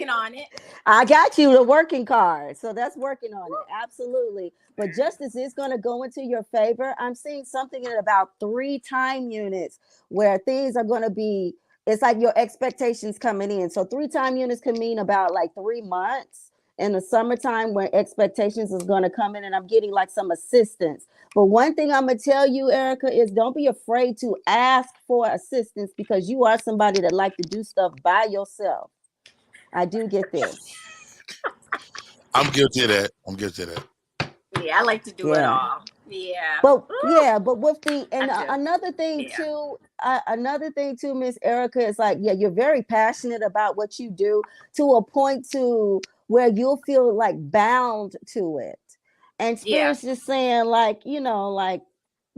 S8: on it.
S6: I got you the working card. So that's working on it. Absolutely. But justice is going to go into your favor. I'm seeing something in about 3 time units where things are going to be, it's like your expectations coming in. So 3 time units can mean about like 3 months in the summertime when expectations is going to come in, and I'm getting like some assistance. But one thing I'm going to tell you, Erica, is don't be afraid to ask for assistance because you are somebody that like to do stuff by yourself. I do get this.
S1: I'm guilty of that.
S8: Yeah, I like to do it all. Yeah.
S6: But with the another thing too, Miss Erica, is like, you're very passionate about what you do to a point to where you'll feel like bound to it. And Spirit's just saying, like, you know, like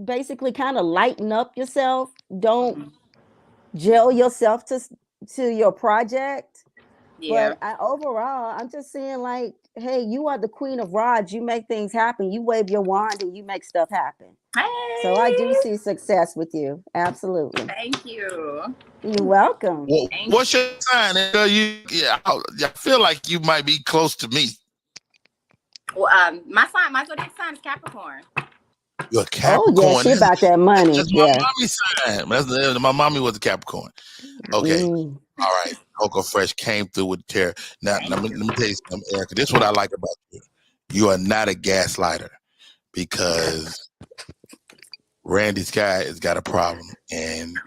S6: basically kind of lighten up yourself. Don't jail yourself to your project. Yeah. But overall, I'm just saying, like, hey, you are the queen of rods. You make things happen. You wave your wand and you make stuff happen.
S8: Hey.
S6: So I do see success with you. Absolutely.
S8: Thank you.
S6: You're welcome.
S1: Well, what's your sign? I feel like you might be close to me.
S8: Well, my zodiac sign is Capricorn.
S1: You're a Capricorn.
S6: Oh, yeah, she about that money.
S1: That's my mommy's sign. My mommy was a Capricorn. Okay. All right. Coco Fresh came through with the terror. Now, let me tell you something, Erica. This is what I like about you. You are not a gaslighter because Randi Skye has got a problem. And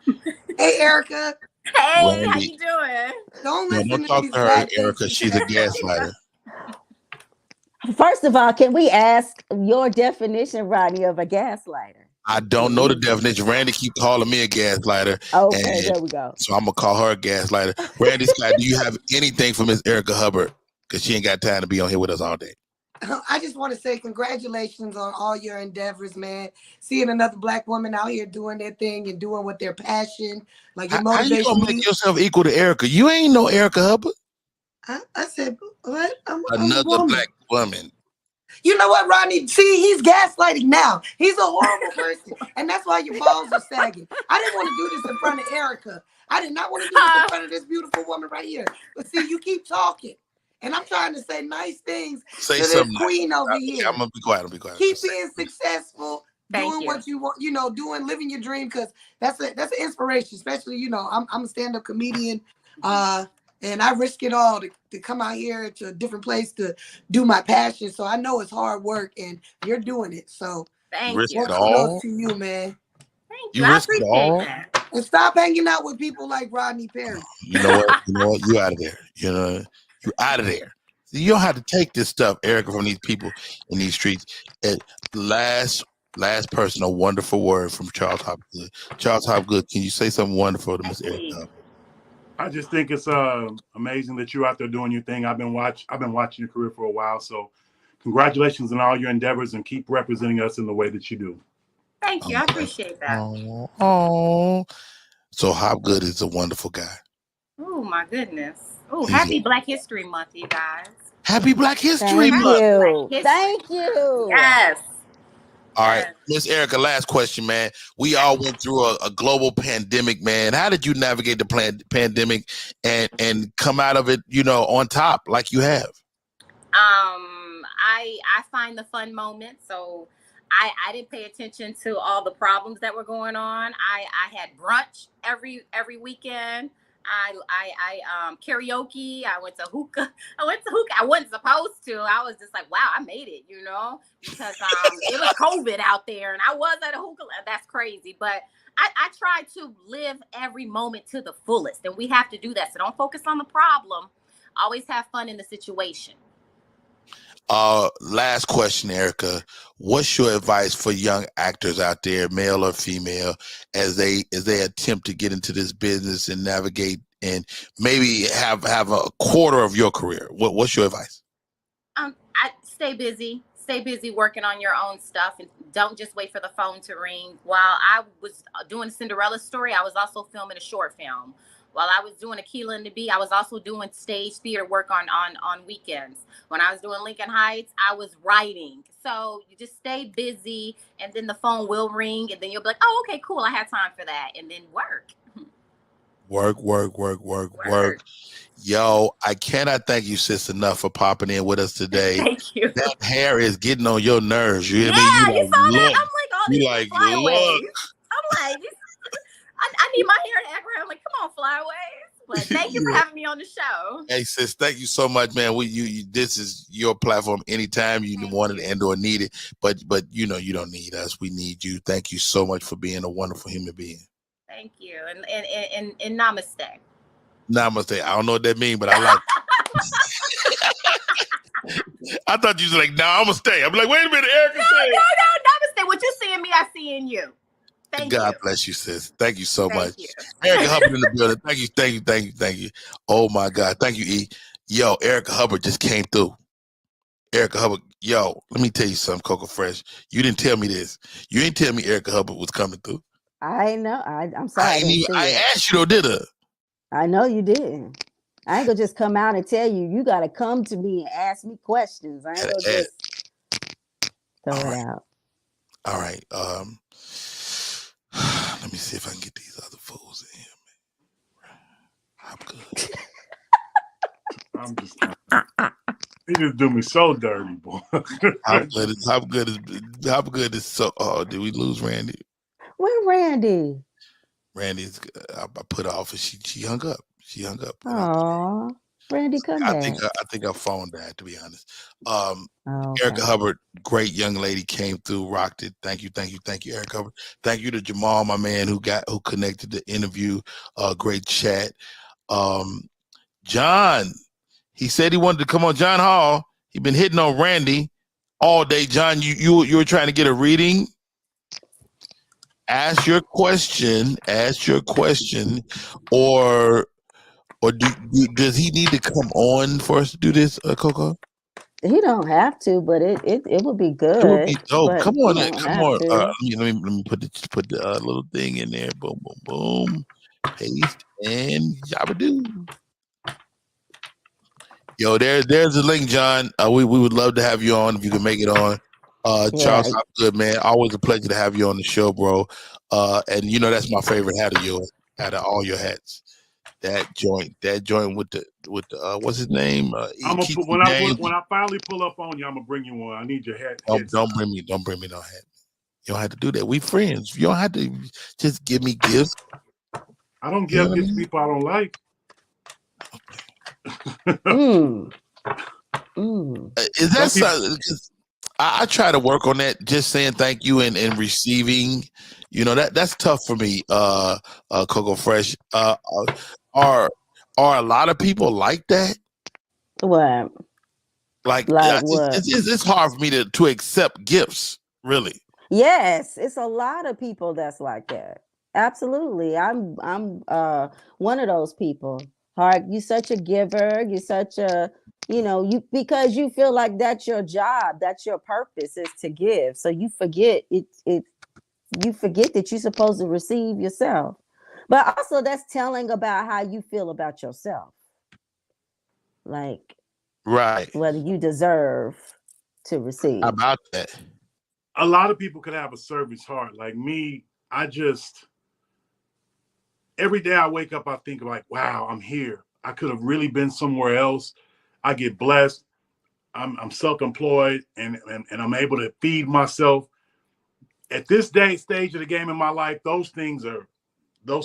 S3: hey, Erica.
S8: Hey,
S3: Randi,
S8: how you doing?
S3: Don't
S1: talk to her, Erica. She's a gaslighter.
S6: First of all, can we ask your definition, Rodney, of a gaslighter?
S1: I don't know the definition. Randi keep calling me a gaslighter.
S6: Okay, there we go.
S1: So I'm gonna call her a gaslighter. Randi Skye, do you have anything for Miss Erica Hubbard? Because she ain't got time to be on here with us all day.
S3: I just want to say congratulations on all your endeavors, man. Seeing another Black woman out here doing their thing and doing what their passion, like your motivation.
S1: How you gonna make yourself equal to Erica? You ain't no Erica Hubbard.
S3: I said, what?
S1: Another Black woman.
S3: You know what, Rodney? See, he's gaslighting now. He's a horrible person. And that's why your balls are sagging. I didn't want to do this in front of Erica. I did not want to do this in front of this beautiful woman right here. But see, you keep talking. And I'm trying to say nice things to this queen over here.
S1: I'm going to be quiet.
S3: Keep being successful. Doing what you want, living your dream, because that's an inspiration, especially, I'm a stand-up comedian. And I risk it all to come out here to a different place to do my passion. So I know it's hard work and you're doing it. So
S8: thank
S1: risk
S8: you.
S1: It all
S3: to you, man.
S8: Thank you.
S1: Risk it all.
S8: That.
S3: And stop hanging out with people like Rodney Perry.
S1: You know what? You out of there. You out of there. You don't have to take this stuff, Erica, from these people in these streets. And last person, a wonderful word from Charles Hopgood. Charles Hopgood, can you say something wonderful to Miss Erica?
S5: I just think it's amazing that you're out there doing your thing. I've been watching your career for a while, so congratulations on all your endeavors and keep representing us in the way that you do.
S8: Thank you. I appreciate that.
S1: Oh. So Hopgood is a wonderful guy.
S8: Oh my goodness. Oh, happy Black History Month, you guys.
S1: Happy Black History
S6: Thank
S1: Month.
S6: you. Thank you.
S8: Yes.
S1: All right, Miss Erica, last question, man. We all went through a global pandemic, man. How did you navigate the pandemic and come out of it, on top like you have?
S8: I find the fun moments. So I didn't pay attention to all the problems that were going on. I had brunch every weekend. I karaoke. I went to hookah. I wasn't supposed to. I was just like, wow, I made it, because it was COVID out there, and I was at a hookah. That's crazy, but I try to live every moment to the fullest, and we have to do that. So don't focus on the problem. Always have fun in the situation.
S1: Last question, Erica. What's your advice for young actors out there, male or female, as they attempt to get into this business and navigate and maybe have a quarter of your career? What's your advice?
S8: I stay busy working on your own stuff, and don't just wait for the phone to ring. While I was doing Cinderella story, I was also filming a short film. While I was doing Aquila and the Bee, I was also doing stage theater work on weekends. When I was doing Lincoln Heights, I was writing. So you just stay busy, and then the phone will ring, and then you'll be like, oh, okay, cool, I had time for that. And then work.
S1: Work. Yo, I cannot thank you, sis, enough for popping in with us today.
S8: Thank you.
S1: That hair is getting on your nerves. You hear me?
S8: You saw that? I'm like, all these flyaways.
S1: Look.
S8: I'm like, I need my hair to act around. I'm like, come on, flyaways. But thank you for having me on the show.
S1: Hey, sis, thank you so much, man. This is your platform anytime you want it and or need it. But you don't need us. We need you. Thank you so much for being a wonderful human being.
S8: Thank you. And namaste.
S1: Namaste. I don't know what that means, but I like it. I thought you was like, nah, I'm gonna stay. I'm like, wait a minute, Erica.
S8: No, namaste. What you see in me, I see in you.
S1: God bless you, sis. Thank you so much. Erica Hubbard in the building. Thank you. Oh my God. Thank you, E. Yo, Erica Hubbard just came through. Erica Hubbard, yo, let me tell you something, Coco Fresh. You didn't tell me this. You didn't tell me Erica Hubbard was coming through.
S6: I know. I'm sorry.
S1: I asked you though, did I?
S6: I know you didn't. I ain't gonna just come out and tell you. You gotta come to me and ask me questions. I ain't gonna just throw it out.
S1: All right. Let me see if I can get these other fools in here, man.
S5: I'm just he just do me so dirty, boy.
S1: How good is so? Oh, did we lose Randi?
S6: Where Randi?
S1: Randi's. I put her off, and she hung up.
S6: Oh, Randi, come back.
S1: I think her phone died, to be honest.
S6: Okay.
S1: Erica Hubbard, great young lady, came through, rocked it. Thank you, Erica Hubbard. Thank you to Jamal, my man, who connected the interview. Great chat. John, he said he wanted to come on. John Hall, he been hitting on Randi all day. John, you were trying to get a reading. Ask your question, or does he need to come on for us to do this, Coco?
S6: He don't have to, but it would be good.
S1: Come on. Let me put the little thing in there. Boom, boom, boom. Paste and yabba-doo. Yo, there's a link, John. We would love to have you on if you can make it on. Charles, I'm good, man. Always a pleasure to have you on the show, bro. And that's my favorite hat of yours, out of all your hats. That joint with the what's his name?
S5: When I finally pull up on you, I'm gonna bring you one. I need your hat.
S1: Don't bring me no hat. You don't have to do that. We friends. You don't have to just give me gifts.
S5: I don't give gifts to people I don't like.
S1: Is that something? I try to work on that. Just saying thank you and receiving. That's tough for me. Coco Fresh. Are a lot of people like that?
S6: What?
S1: Like
S6: what?
S1: It's hard for me to accept gifts, really.
S6: Yes, it's a lot of people that's like that. Absolutely. I'm one of those people. Hard, you're such a giver, you're such a because you feel like that's your job, that's your purpose is to give. So you forget you forget that you're supposed to receive yourself. But also that's telling about how you feel about yourself. Like
S1: Right.
S6: whether you deserve to receive.
S1: How about that?
S5: A lot of people could have a service heart. Like me, every day I wake up, I think like, wow, I'm here. I could have really been somewhere else. I get blessed. I'm self-employed and I'm able to feed myself. At this stage of the game in my life, those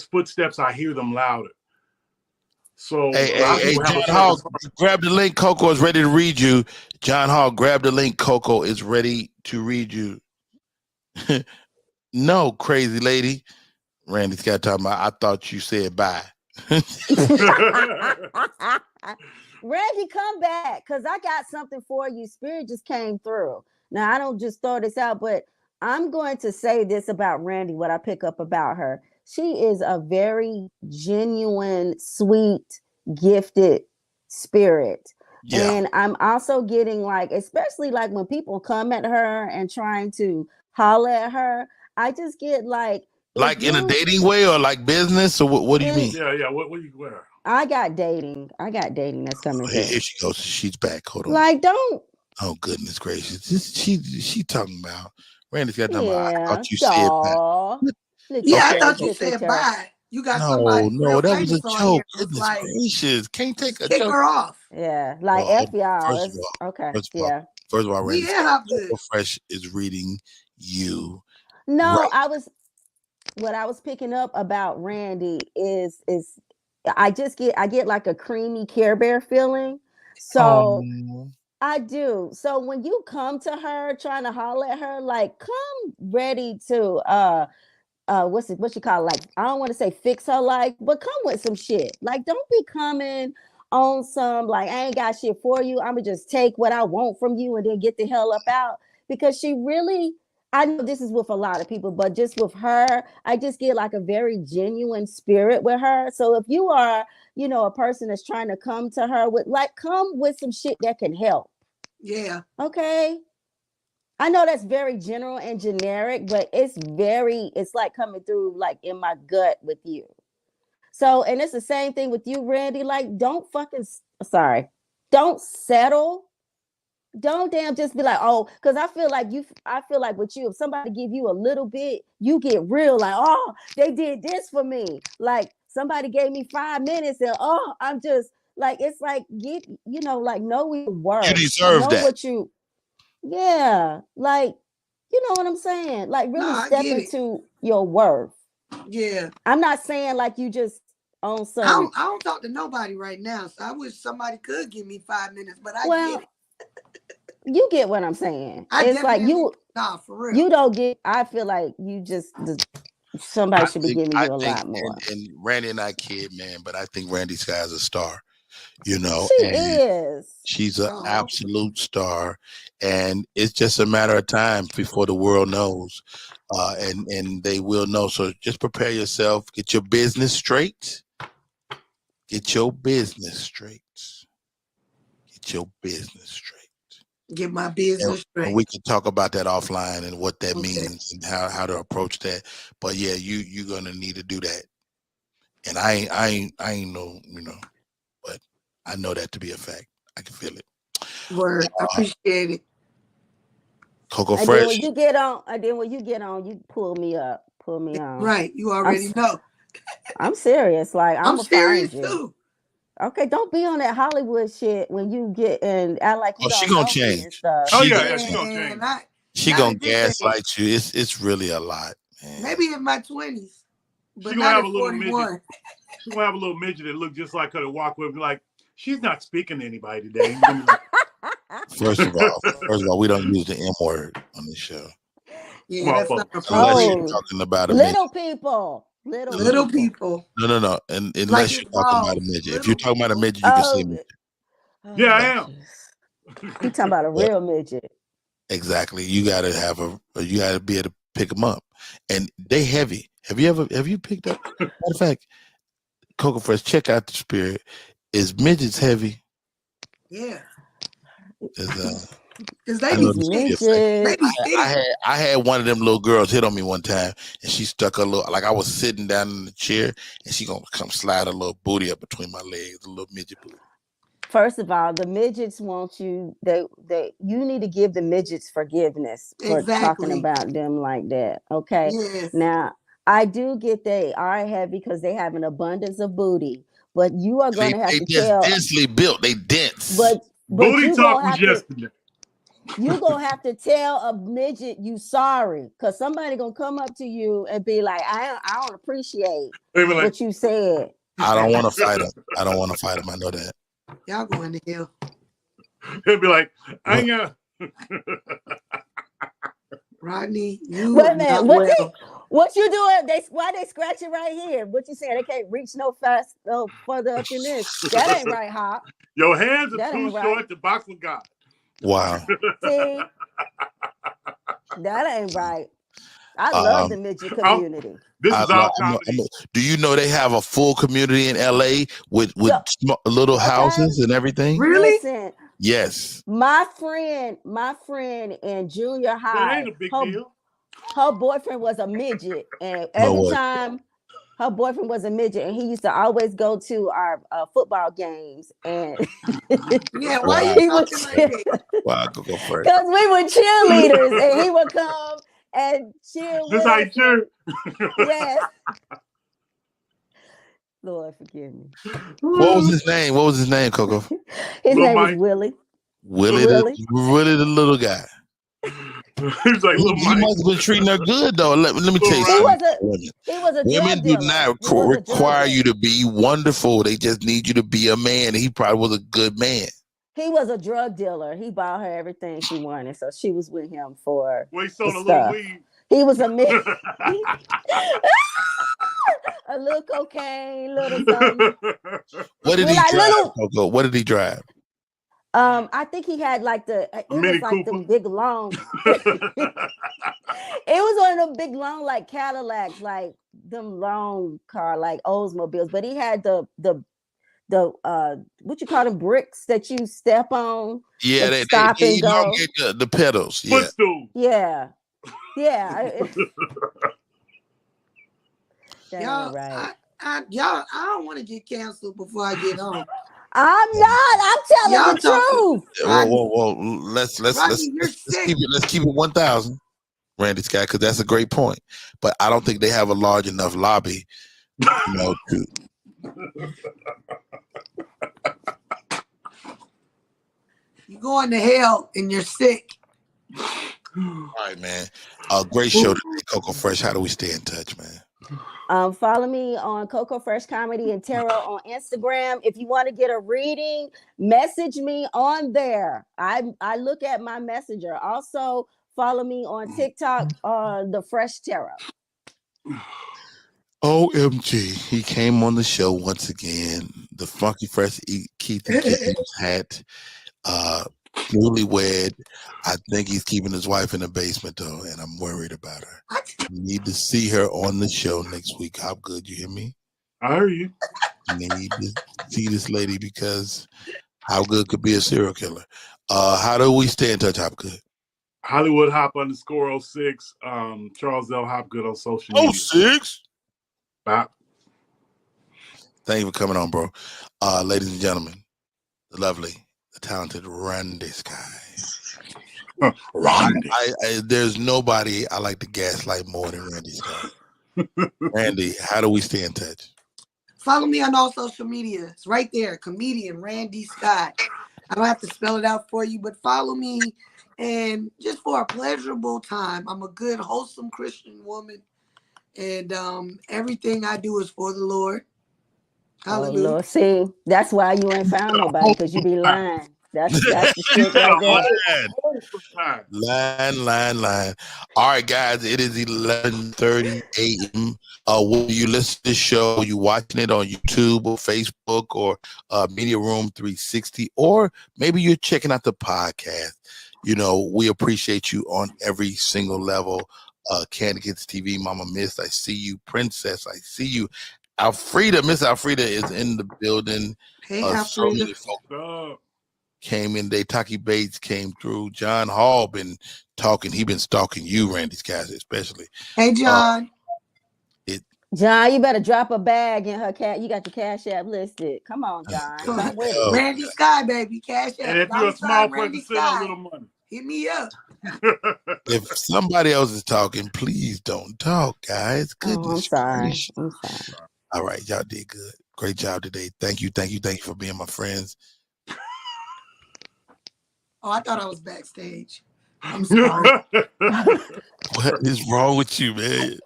S5: footsteps, I hear them louder. So
S1: hey, John Hall, grab the link. Coco is ready to read you. John Hall, grab the link. Coco is ready to read you. No, crazy lady. Randy Scott talking about, I thought you said bye.
S6: Randy, come back, because I got something for you. Spirit just came through. Now, I don't just throw this out, but I'm going to say this about Randy, what I pick up about her. She is a very genuine, sweet, gifted spirit. Yeah. And I'm also getting like, especially like when people come at her and trying to holler at her, I just get like
S1: in a dating way or like business? Or what do you mean?
S5: Yeah. What do you wear?
S6: I got dating that's coming through.
S1: Here she goes. She's back. Hold on.
S6: Like, don't.
S1: Oh, goodness gracious. She talking about, Randy's got talking about, I thought you said bye.
S3: Yeah, I thought you said bye. You got somebody.
S1: No, that was a joke. Goodness gracious. Can't take a
S3: kick
S1: joke.
S3: her off.
S6: Yeah, like F y'all.
S1: First of all, Randy, Fresh is reading you.
S6: No, right. What I was picking up about Randy is I get like a creamy Care Bear feeling. So I do. So when you come to her trying to holler at her, like come ready to what you call, like, I don't want to say fix her life, but come with some shit. Like, don't be coming on some like, I ain't got shit for you. I'ma just take what I want from you and then get the hell up out. Because she really, I know this is with a lot of people, but just with her, I just get like a very genuine spirit with her. So if you are, a person that's trying to come to her with, like, come with some shit that can help.
S3: Yeah.
S6: Okay. I know that's very general and generic, but it's like coming through like in my gut with you. So, and it's the same thing with you, Randy. Like, don't settle. Don't just be like, oh, because I feel like with you, if somebody give you a little bit, you get real like, oh, they did this for me. Like somebody gave me 5 minutes and I'm just like, it's like, like know your worth.
S1: You deserve
S6: know
S1: that.
S6: What you, yeah, like, you know what I'm saying? Like really step into your worth.
S3: Yeah.
S6: I'm not saying like you just on some.
S3: I don't talk to nobody right now, so I wish somebody could give me 5 minutes, but I get it.
S6: You get what I'm saying. It's like
S3: for real.
S6: You don't get, I feel like you just, somebody should be giving you a lot more.
S1: And Randy and I kid, man, but I think Randy Skye is a star.
S6: She is.
S1: She's an absolute star, and it's just a matter of time before the world knows, and they will know. So just prepare yourself. Get your business straight. Get your business straight.
S3: Get my business straight.
S1: And we can talk about that offline and what that means and how to approach that. But yeah, you're gonna need to do that. And I ain't know, but I know that to be a fact. I can feel it.
S3: Word, I appreciate it.
S1: Coco Fresh.
S6: Then when you get on, you pull me up, pull me on.
S3: Right, you already know.
S6: I'm serious. Like I'm
S3: serious too.
S6: Okay, don't be on that Hollywood shit when you get and act like you
S1: she gonna change.
S5: She gonna change.
S1: She gonna gaslight you. It's really a lot, man.
S3: Maybe in my 20s, but
S5: she gonna
S3: not
S5: have
S3: at
S5: a little
S3: 41.
S5: midget. She gonna have a little midget that look just like her to walk with, like she's not speaking to anybody today.
S1: First of all, we don't use the M word on this show.
S3: Yeah, that's not the
S1: unless you're talking about a
S6: little people. Little
S3: people.
S1: No. And unless you're talking about a midget. If you're talking about a midget, you can say midget.
S5: Yeah, I am.
S6: You talking about a real midget.
S1: Exactly. You gotta you gotta be able to pick them up. And they heavy. Have you picked up? Matter of fact, Coco Fresh, check out the spirit. Is midgets heavy?
S3: Yeah. Because they
S1: I
S3: be
S1: know this
S3: skinny.
S1: is like,
S3: They be skinny.
S1: I had one of them little girls hit on me one time, and she stuck her little, like I was sitting down in the chair, and she gonna come slide her little booty up between my legs, a little midget booty.
S6: First of all, the midgets want you. You need to give the midgets forgiveness for talking about them like that. Okay.
S3: Yes.
S6: Now I do get they are heavy because they have an abundance of booty, but you are going to have to tell.
S1: Densely built. They dense.
S6: But
S5: booty talk was yesterday.
S6: You're gonna have to tell a midget you sorry, because somebody gonna come up to you and be like, I don't appreciate what you said.
S1: I don't want to fight him. I don't want to fight him. I know that.
S3: Y'all going to hell.
S5: He'll be like, I ain't gonna.
S3: Rodney, you
S6: wait a minute. What you doing? Why they scratching right here? What you saying? They can't reach no further up than this. That ain't right, Hop.
S5: Your hands are too short to box with God.
S1: Wow.
S6: See, that ain't right. I love the midget community.
S5: This is our
S1: do you know they have a full community in LA with little houses and everything?
S3: Really?
S6: Listen,
S1: yes.
S6: My friend in junior high,
S5: that ain't a big deal.
S6: Her boyfriend was a midget, and every time her boyfriend was a midget, and he used to always go to our football games. And
S3: yeah, why you talking like that?
S1: Wow, go first.
S6: Because we were cheerleaders, and he would come and cheer with us.
S5: This how you cheer?
S6: Yes. Lord forgive me.
S1: What was his name? Coco?
S6: His name was Willie.
S1: Willie the little guy.
S5: He's like,
S1: he must have been treating her good though. Let me tell you something.
S6: He was a
S1: women do not require you to be wonderful. They just need you to be a man. He probably was a good man.
S6: He was a drug dealer. He bought her everything she wanted, so she was with him for.
S5: Well, he sold a little weed.
S6: He was a man. A little cocaine, little something.
S1: What did he drive, Coco? What did he drive?
S6: I think he had like the big long. It was one of them big long like Cadillacs, like them long car like Oldsmobiles, but he had the what you call them bricks that you step on.
S1: Yeah, they elongate the pedals. Yeah.
S5: Footstool.
S6: Yeah.
S3: Y'all,
S6: right.
S3: I don't want to get canceled before I get home.
S6: I'm not. I'm telling the truth.
S1: Well, let's keep it 1,000, Randy Skye, because that's a great point. But I don't think they have a large enough lobby, to.
S3: You're going to hell and you're sick.
S1: All right, man. Great show today, Coco Fresh. How do we stay in touch, man?
S6: Follow me on Coco Fresh Comedy and Tarot on Instagram. If you want to get a reading, message me on there. I look at my messenger. Also, follow me on TikTok, The Fresh Tarot.
S1: OMG, he came on the show once again. The Funky Fresh Keith and Keith's hat. Newlywed. I think he's keeping his wife in the basement though, and I'm worried about her. You need to see her on the show next week. How good, you hear me?
S5: I hear you.
S1: You need to see this lady because how good could be a serial killer. How do we stay in touch, Hopgood?
S5: Hollywood Hop _06. Charles L. Hopgood on social media.
S1: 06?
S5: Bop.
S1: Thank you for coming on, bro. Ladies and gentlemen, the lovely, the talented Randi Skye.
S5: Randi.
S1: There's nobody I like to gaslight more than Randi Skye. Randi, how do we stay in touch?
S3: Follow me on all social media. It's right there. Comedian Randi Skye. I don't have to spell it out for you, but follow me. And just for a pleasurable time. I'm a good, wholesome Christian woman. And everything I do is for the Lord. Hallelujah.
S6: Oh, Lord. See, that's why you ain't found nobody, because you be lying. That's the shit right there.
S1: Line. All right, guys, it is 11:30 a.m. When you listen to the show, you watching it on YouTube or Facebook or Media Room 360, or maybe you're checking out the podcast. We appreciate you on every single level. Candidates TV, Mama Miss, I see you. Princess, I see you. Alfreda, Miss Alfreda is in the building.
S3: Hey,
S1: So many folks. came in today. Taki Bates came through. John Hall been talking. He been stalking you, Randy's Cassidy, especially.
S3: Hey, John.
S6: John, you better drop a bag in her cat. You got your Cash App listed. Come on, John. Come with it.
S3: Randy Skye, baby. Cash App.
S5: And if you're a small person, send a little money.
S3: Hit me up.
S1: If somebody else is talking, please don't talk, guys. Goodness gracious.
S6: I'm sorry.
S1: All right, y'all did good. Great job today. Thank you for being my friends.
S3: Oh, I thought I was backstage. I'm sorry.
S1: What is wrong with you, man?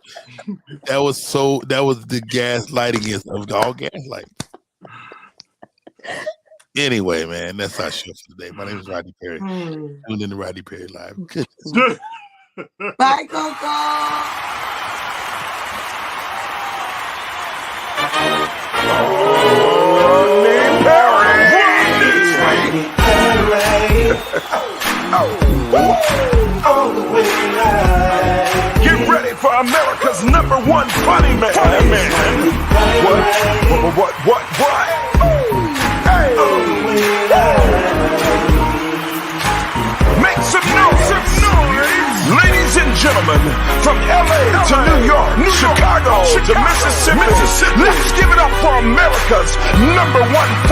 S1: That was the gaslighting of all gaslighting. Anyway, man, that's our show for today. My name is Rodney Perry. Tuned in to Rodney Perry Live. Goodness.
S3: Bye, Coco.
S2: Get ready for America's #1 funny man. What? Hey. Make some noise. Ladies and gentlemen, from LA to New York, Chicago to Mississippi, let's give it up for America's #1